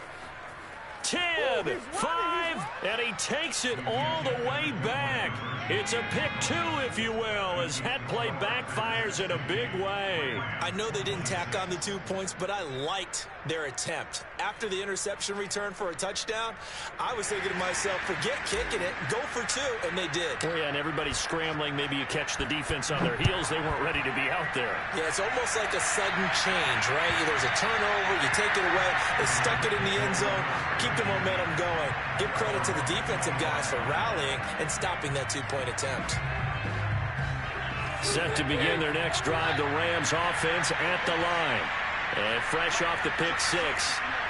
10, 5, and he takes it all the way back. It's a pick 2, if you will, as that play backfires in a big way. I know they didn't tack on the 2 points, but I liked their attempt. After the interception return for a touchdown, I was thinking to myself, forget kicking it, go for 2, and they did. Oh, yeah, and everybody's scrambling. Maybe you catch the defense on their heels. They weren't ready to be out there. Yeah, it's almost like a sudden change, right? There's a turnover, you take it away, they stuck it in the end zone, keep the momentum going. Give credit to the defensive guys for rallying and stopping that 2-point attempt. Set to begin their next drive, the Rams offense at the line. And fresh off the pick 6,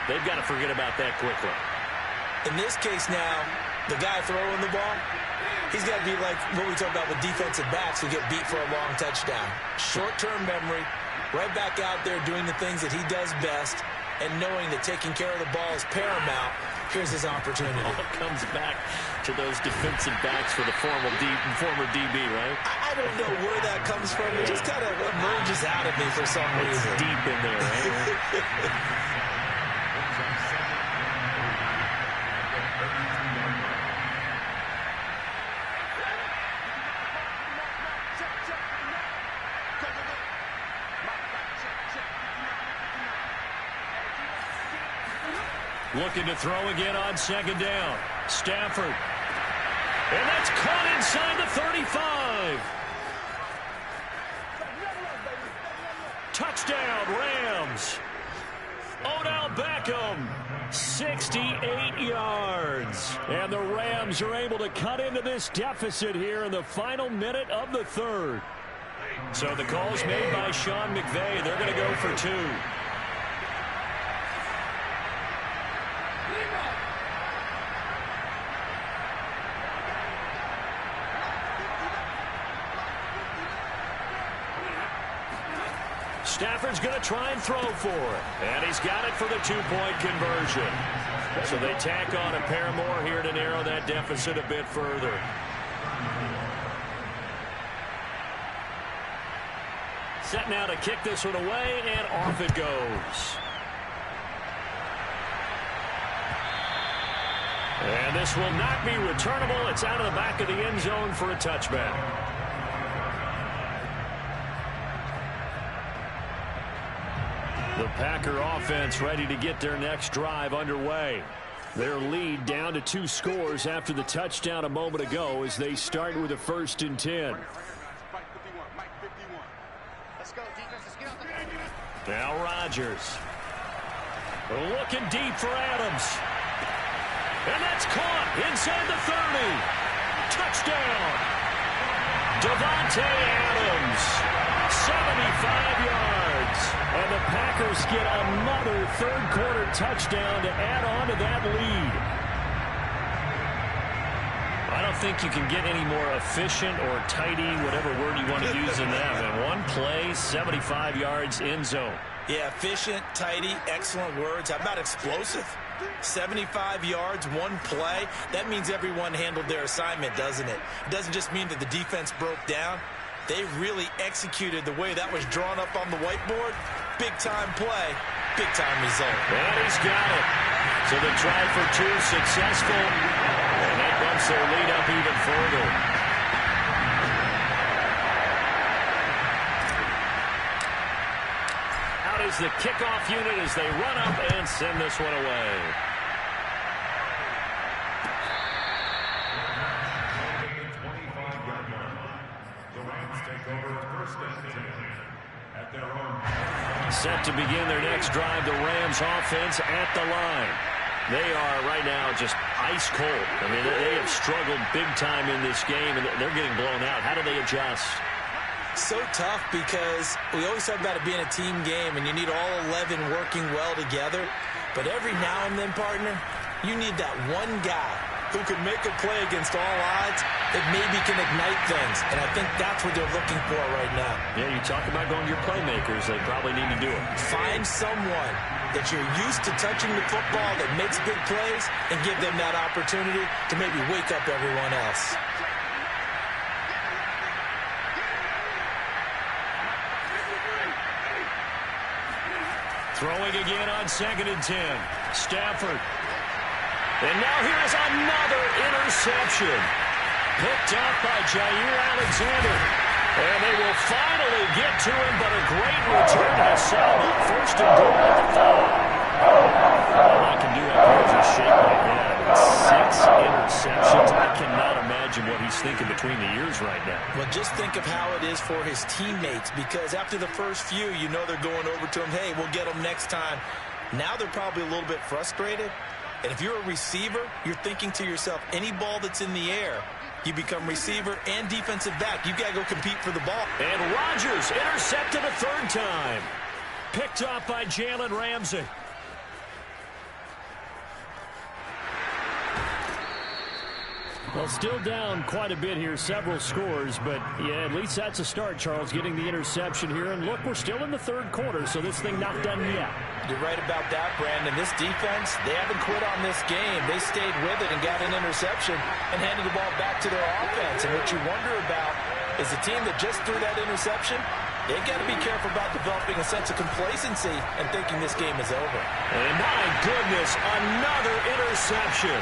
they've got to forget about that quickly. In this case now, the guy throwing the ball, he's got to be like what we talk about with defensive backs who get beat for a long touchdown. Short-term memory, right back out there doing the things that he does best, and knowing that taking care of the ball is paramount, here's his opportunity. All comes back to those defensive backs for the former DB, right? I don't know where that comes from. It just kind of emerges out of me for some reason. It's deep in there, right? Looking to throw again on second down. Stafford. And that's caught inside the 35. Touchdown, Rams. Odell Beckham, 68 yards. And the Rams are able to cut into this deficit here in the final minute of the third. So the call's made by Sean McVay. They're going to go for 2. Stafford's going to try and throw for it. And he's got it for the 2-point conversion. So they tack on a pair more here to narrow that deficit a bit further. Set now to kick this one away, and off it goes. And this will not be returnable. It's out of the back of the end zone for a touchback. The Packer offense ready to get their next drive underway. Their lead down to 2 scores after the touchdown a moment ago as they start with a 1st and 10. Now Rodgers. Looking deep for Adams. And that's caught inside the 30. Touchdown. Davante Adams. 75 yards. And the Packers get another third-quarter touchdown to add on to that lead. I don't think you can get any more efficient or tidy, whatever word you want to use in that. And one play, 75 yards in zone. Yeah, efficient, tidy, excellent words. How about explosive? 75 yards, one play. That means everyone handled their assignment, doesn't it? It doesn't just mean that the defense broke down. They really executed the way that was drawn up on the whiteboard. Big-time play, big-time result. And he's got it. So the try for 2 successful. And that bumps their lead up even further. Out is the kickoff unit as they run up and send this one away. Set to begin their next drive, the Rams offense at the line. They are right now just ice cold. I mean, they have struggled big time in this game, and they're getting blown out. How do they adjust? So tough because we always talk about it being a team game, and you need all 11 working well together. But every now and then, partner, you need that one guy who can make a play against all odds that maybe can ignite things. And I think that's what they're looking for right now. Yeah, you talk about going to your playmakers. They probably need to do it. Find someone that you're used to touching the football that makes big plays and give them that opportunity to maybe wake up everyone else. Throwing again on 2nd and 10. Stafford. And now here's another interception. Picked up by Jair Alexander. And they will finally get to him, but a great return to Hassan. 1st and goal at the 5. All I can do up here is just shake my head. 6 interceptions. I cannot imagine what he's thinking between the ears right now. Well, just think of how it is for his teammates, because after the first few, you know they're going over to him, hey, we'll get him next time. Now they're probably a little bit frustrated. And if you're a receiver, you're thinking to yourself, any ball that's in the air, you become receiver and defensive back. You've got to go compete for the ball. And Rodgers intercepted a 3rd time. Picked off by Jalen Ramsey. Well, still down quite a bit here, several scores, but yeah, at least that's a start, Charles, getting the interception here. And look, we're still in the third quarter, so this thing not done yet. You're right about that, Brandon. This defense, they haven't quit on this game. They stayed with it and got an interception and handed the ball back to their offense. And what you wonder about is the team that just threw that interception, they got to be careful about developing a sense of complacency and thinking this game is over. And my goodness, another interception.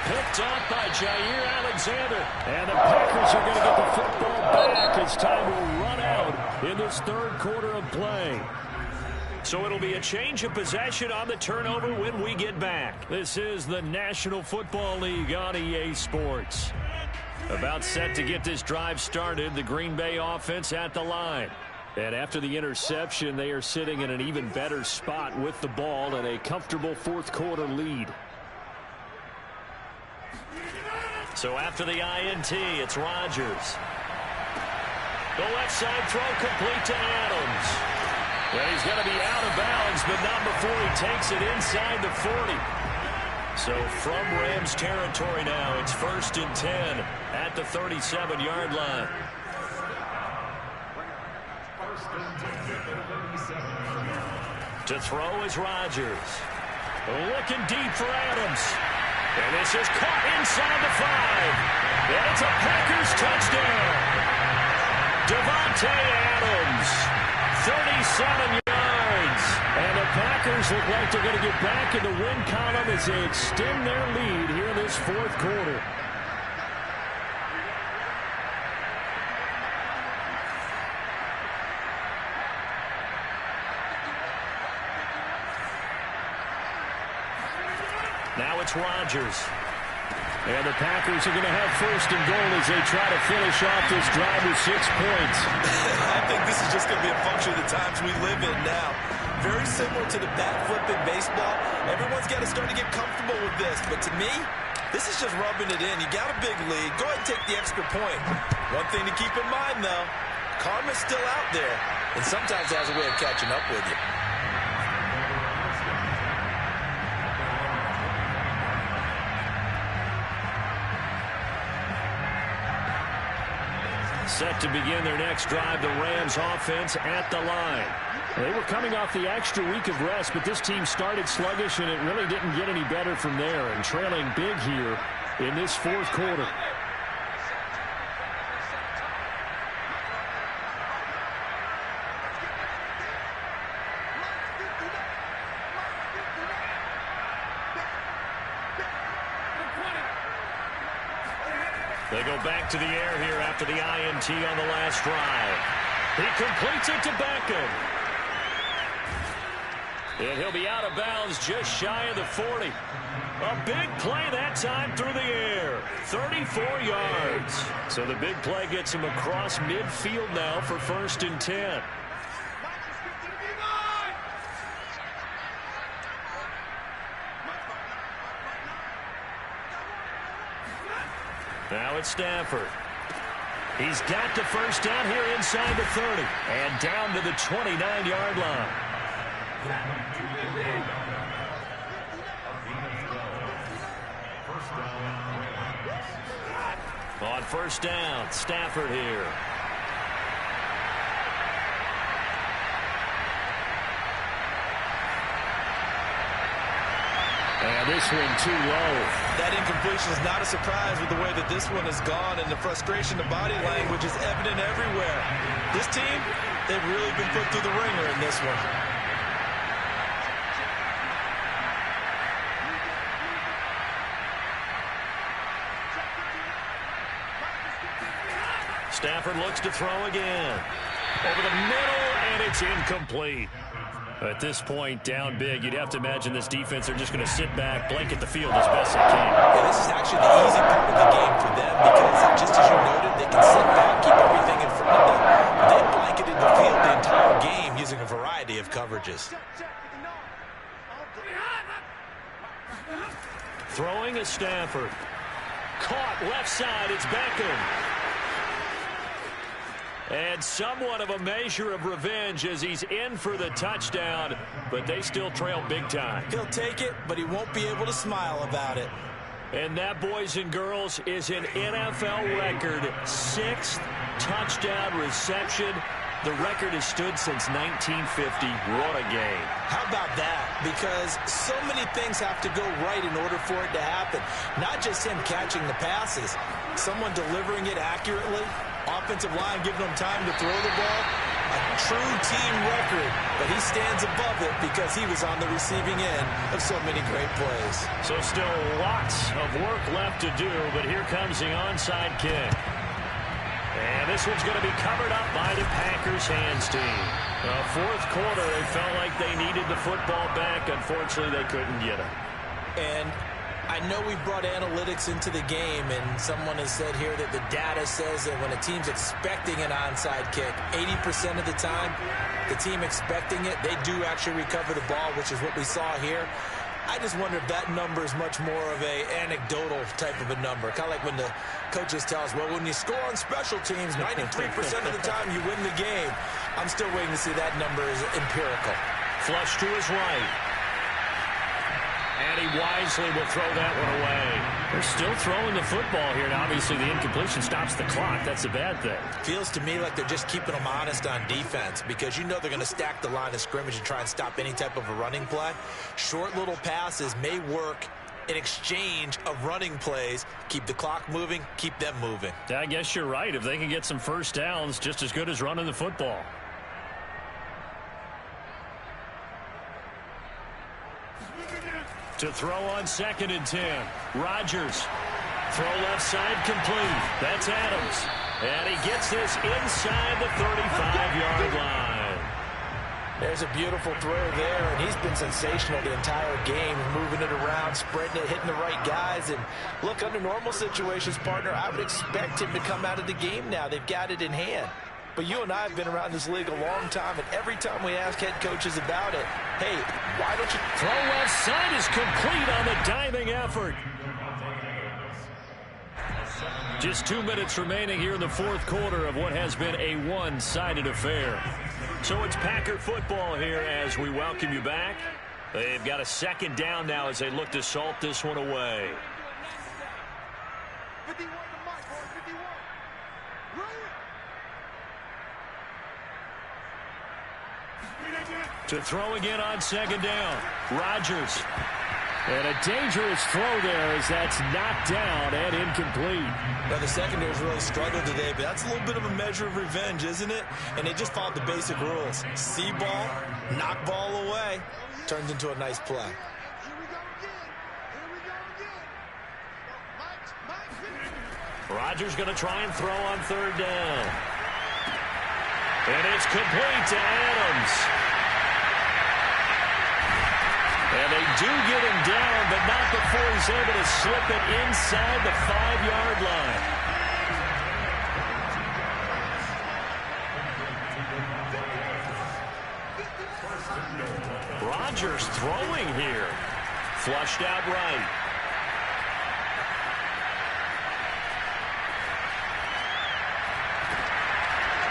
Picked off by Jair Alexander. And the Packers are going to get the football back as time will run out in this third quarter of play. So it'll be a change of possession on the turnover when we get back. This is the National Football League on EA Sports. About set to get this drive started, the Green Bay offense at the line. And after the interception, they are sitting in an even better spot with the ball and a comfortable fourth quarter lead. So after the INT, it's Rodgers. The left side throw complete to Adams. Well, he's going to be out of bounds, but not before he takes it inside the 40. So from Rams territory now, it's 1st and 10 at the 37-yard line. To throw is Rodgers. Looking deep for Adams. And this is caught inside the 5. And it's a Packers touchdown. Devontae Adams, 37 yards. And the Packers look like they're going to get back in the win column as they extend their lead here in this fourth quarter. Now it's Rodgers. And the Packers are going to have 1st and goal as they try to finish off this drive with 6 points. I think this is just going to be a function of the times we live in now. Very similar to the bat flip in baseball. Everyone's got to start to get comfortable with this. But to me, this is just rubbing it in. You got a big lead. Go ahead and take the extra point. One thing to keep in mind, though, karma's still out there. And sometimes it has a way of catching up with you. Set to begin their next drive, the Rams offense at the line. They were coming off the extra week of rest, but this team started sluggish, and it really didn't get any better from there, and trailing big here in this fourth quarter. They go back to the air here after the INT on the last drive. He completes it to Beckham. And he'll be out of bounds just shy of the 40. A big play that time through the air. 34 yards. So the big play gets him across midfield now for 1st and 10. Now it's Stafford. He's got the first down here inside the 30 and down to the 29-yard line. On 1st down, Stafford here. And this one too low. That incompletion is not a surprise with the way that this one has gone, and the frustration of body language is evident everywhere. This team, they've really been put through the ringer in this one. Stafford looks to throw again. Over the middle, and it's incomplete. At this point, down big, you'd have to imagine this defense are just going to sit back, blanket the field as best they can. Yeah, this is actually the easy part of the game for them because, just as you noted, they can sit back, keep everything in front of them. They've blanketed the field the entire game using a variety of coverages. Throwing is Stafford. Caught left side, it's Beckham. And somewhat of a measure of revenge as he's in for the touchdown, but they still trail big time. He'll take it, but he won't be able to smile about it. And that, boys and girls, is an NFL record 6th touchdown reception. The record has stood since 1950. What a game. How about that? Because so many things have to go right in order for it to happen. Not just him catching the passes, someone delivering it accurately, offensive line giving him time to throw the ball. A true team record, but he stands above it because he was on the receiving end of so many great plays. So still lots of work left to do, but here comes the onside kick. And this one's going to be covered up by the Packers hands team. Fourth quarter, they felt like they needed the football back. Unfortunately, they couldn't get it. And I know we brought analytics into the game, and someone has said here that the data says that when a team's expecting an onside kick, 80% of the time, the team expecting it, they do actually recover the ball, which is what we saw here. I just wonder if that number is much more of a anecdotal type of a number. Kind of like when the coaches tell us, well, when you score on special teams, 93% of the time you win the game. I'm still waiting to see that number is empirical. Flush to his right. And he wisely will throw that one away. They're still throwing the football here. Now, obviously, the incompletion stops the clock. That's a bad thing. Feels to me like they're just keeping them honest on defense because you know they're going to stack the line of scrimmage and try and stop any type of a running play. Short little passes may work in exchange of running plays. Keep the clock moving, keep them moving. I guess you're right. If they can get some first downs, just as good as running the football. To throw on 2nd and 10. Rodgers. Throw left side complete. That's Adams. And he gets this inside the 35-yard line. There's a beautiful throw there, and he's been sensational the entire game, moving it around, spreading it, hitting the right guys. And look, under normal situations, partner, I would expect him to come out of the game now. They've got it in hand. But you and I have been around this league a long time, and every time we ask head coaches about it, hey, why don't you... Throw left side is complete on the diving effort. Just 2 minutes remaining here in the fourth quarter of what has been a one-sided affair. So it's Packer football here as we welcome you back. They've got a 2nd down now as they look to salt this one away. 51 to Mike, boy, 51. To throw again on 2nd down. Rodgers. And a dangerous throw there as that's knocked down and incomplete. Well, the secondary's really struggled today, but that's a little bit of a measure of revenge, isn't it? And they just followed the basic rules. See ball, knock ball away, turns into a nice play. Here we go again. Mike, Rodgers going to try and throw on 3rd down. And it's complete to Adams. And they do get him down, but not before he's able to slip it inside the 5-yard line. Rodgers throwing here. Flushed out right.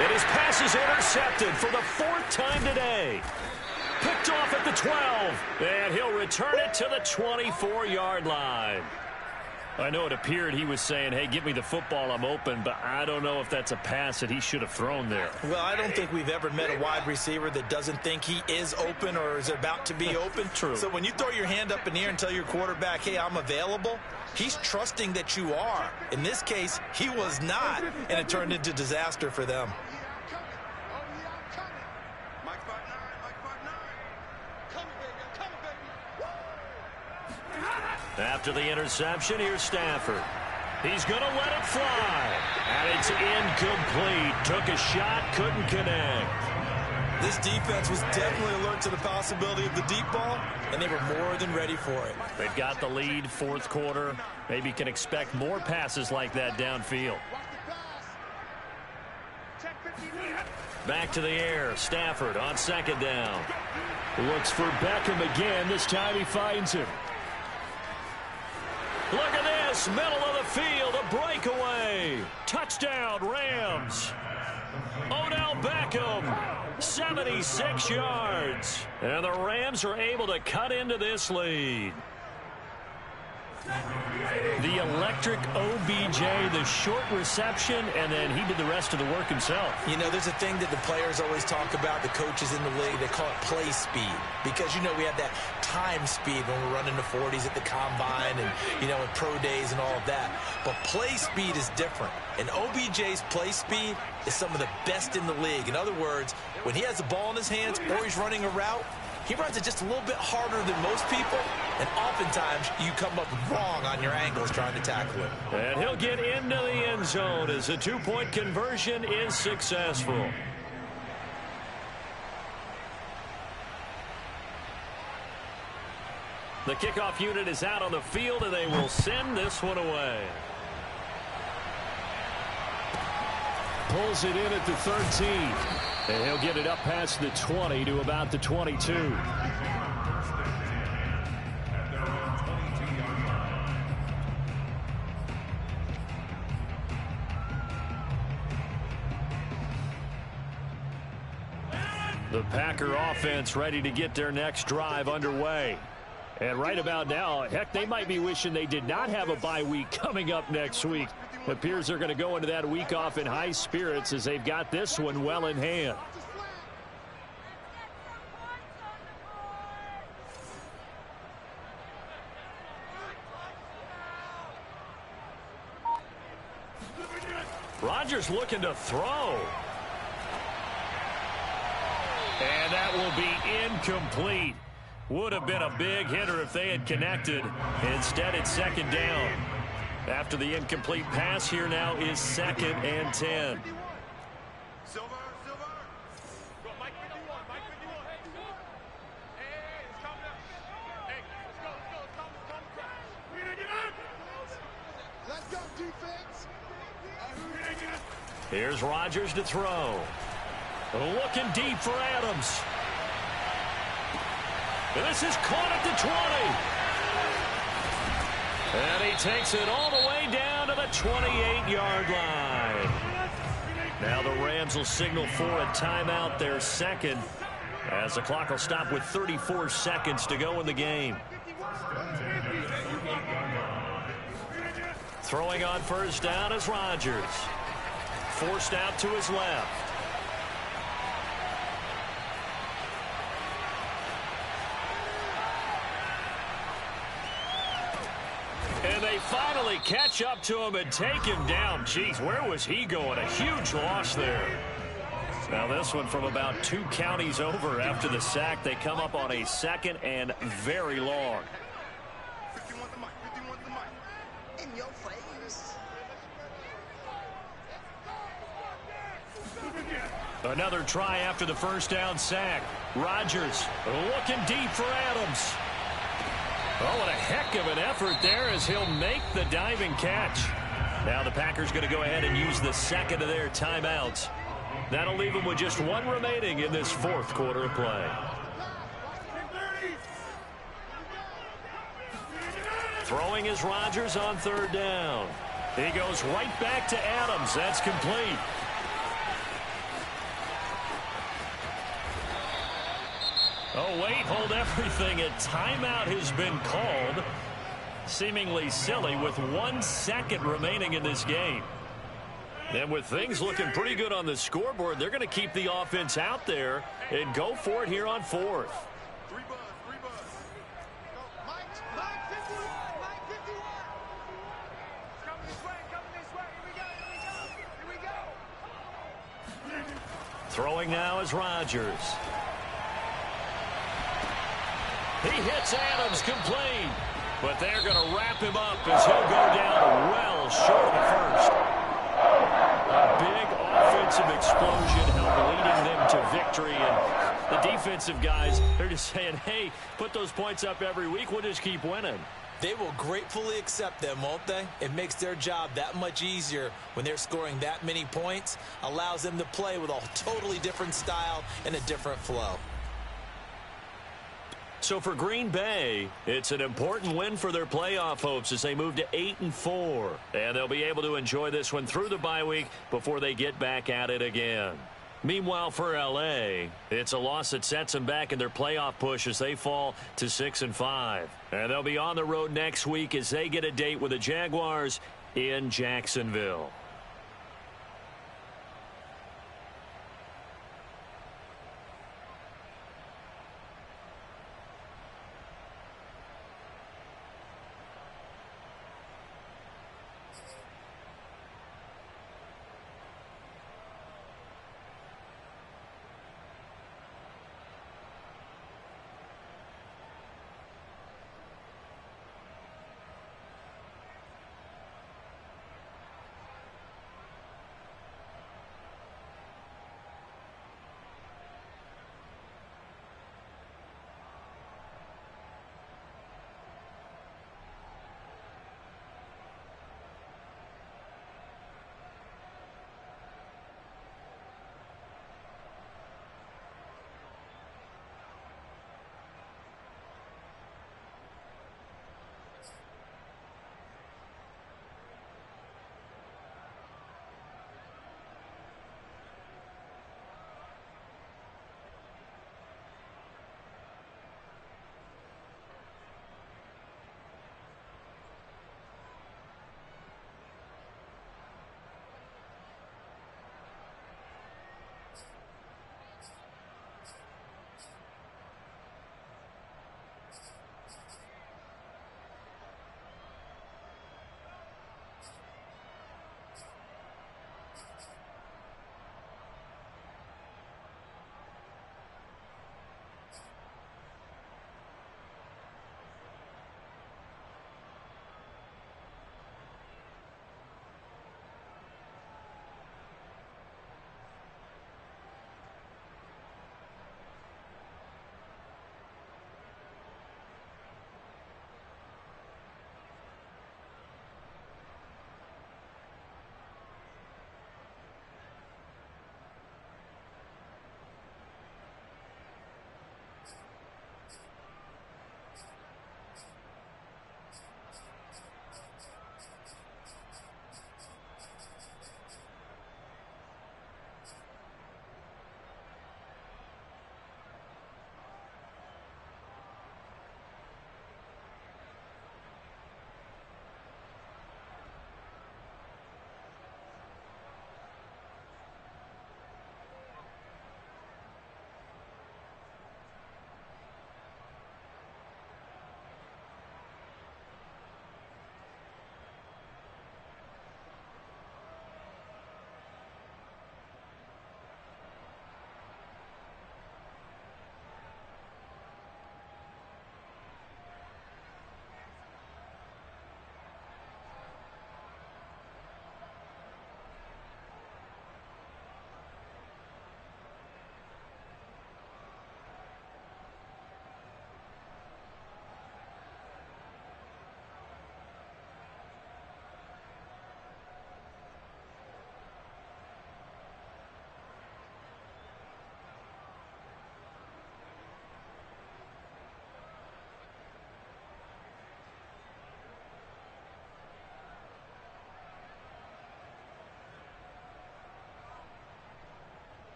And his pass is intercepted for the 4th time today. Picked off at the 12, and he'll return it to the 24-yard line. I know it appeared he was saying, hey, give me the football, I'm open, but I don't know if that's a pass that he should have thrown there. Well, I don't think we've ever met a wide receiver that doesn't think he is open or is about to be open. True. So when you throw your hand up in the air and tell your quarterback, hey, I'm available, he's trusting that you are. In this case, he was not, and it turned into disaster for them. After the interception, here's Stafford. He's going to let it fly. And it's incomplete. Took a shot, couldn't connect. This defense was definitely alert to the possibility of the deep ball, and they were more than ready for it. They've got the lead, fourth quarter. Maybe can expect more passes like that downfield. Back to the air. Stafford on 2nd down. Looks for Beckham again. This time he finds him. Look at this, middle of the field, a breakaway. Touchdown, Rams. Odell Beckham, 76 yards. And the Rams are able to cut into this lead. The electric OBJ, the short reception, and then he did the rest of the work himself. You know, there's a thing that the players always talk about, the coaches in the league, they call it play speed. Because, you know, we have that time speed when we're running the 40s at the combine and, you know, in pro days and all of that. But play speed is different. And OBJ's play speed is some of the best in the league. In other words, when he has the ball in his hands or he's running a route, he runs it just a little bit harder than most people, and oftentimes you come up wrong on your angles trying to tackle him. And he'll get into the end zone as the two-point conversion is successful. The kickoff unit is out on the field, and they will send this one away. Pulls it in at the 13. And he'll get it up past the 20 to about the 22. First and 10 at their own 22-yard line. The Packer offense ready to get their next drive underway. And right about now, heck, they might be wishing they did not have a bye week coming up next week. It appears they're going to go into that week off in high spirits as they've got this one well in hand. Rodgers looking to throw. And that will be incomplete. Would have been a big hitter if they had connected. Instead, it's second down. After the incomplete pass, here now is 2nd and 10. Silver. Go, Mike 51, Mike 51. Hey, it's coming up. Hey, let's go. Let's go, defense. Here's Rodgers to throw. Looking deep for Adams. And this is caught at the 20. And he takes it all the way down to the 28-yard line. Now the Rams will signal for a timeout, their second, as the clock will stop with 34 seconds to go in the game. Throwing on first down is Rodgers. Forced out to his left. And they finally catch up to him and take him down. Jeez, where was he going? A huge loss there. Now this one from about 2 counties over after the sack. They come up on a 2nd and very long. 51 the mic, 51 the mic. In your face. Another try after the first down sack. Rodgers looking deep for Adams. Oh, what a heck of an effort there as he'll make the diving catch. Now the Packers going to go ahead and use the second of their timeouts. That'll leave them with just 1 remaining in this 4th quarter of play. Throwing is Rodgers on 3rd down. He goes right back to Adams. That's complete. Oh, wait, hold everything. A timeout has been called. Seemingly silly with 1 second remaining in this game. And with things looking pretty good on the scoreboard, they're going to keep the offense out there and go for it here on 4th. 3 buzz. Mike 51, Mike 51. It's coming this way. Here we go. Throwing now is Rodgers. He hits Adams complete, but they're going to wrap him up as he'll go down well short of the first. A big offensive explosion leading them to victory, and the defensive guys, they're just saying, hey, put those points up every week, we'll just keep winning. They will gratefully accept them, won't they? It makes their job that much easier when they're scoring that many points, allows them to play with a totally different style and a different flow. So for Green Bay, it's an important win for their playoff hopes as they move to 8-4. And they'll be able to enjoy this one through the bye week before they get back at it again. Meanwhile, for L.A., it's a loss that sets them back in their playoff push as they fall to 6-5. And they'll be on the road next week as they get a date with the Jaguars in Jacksonville.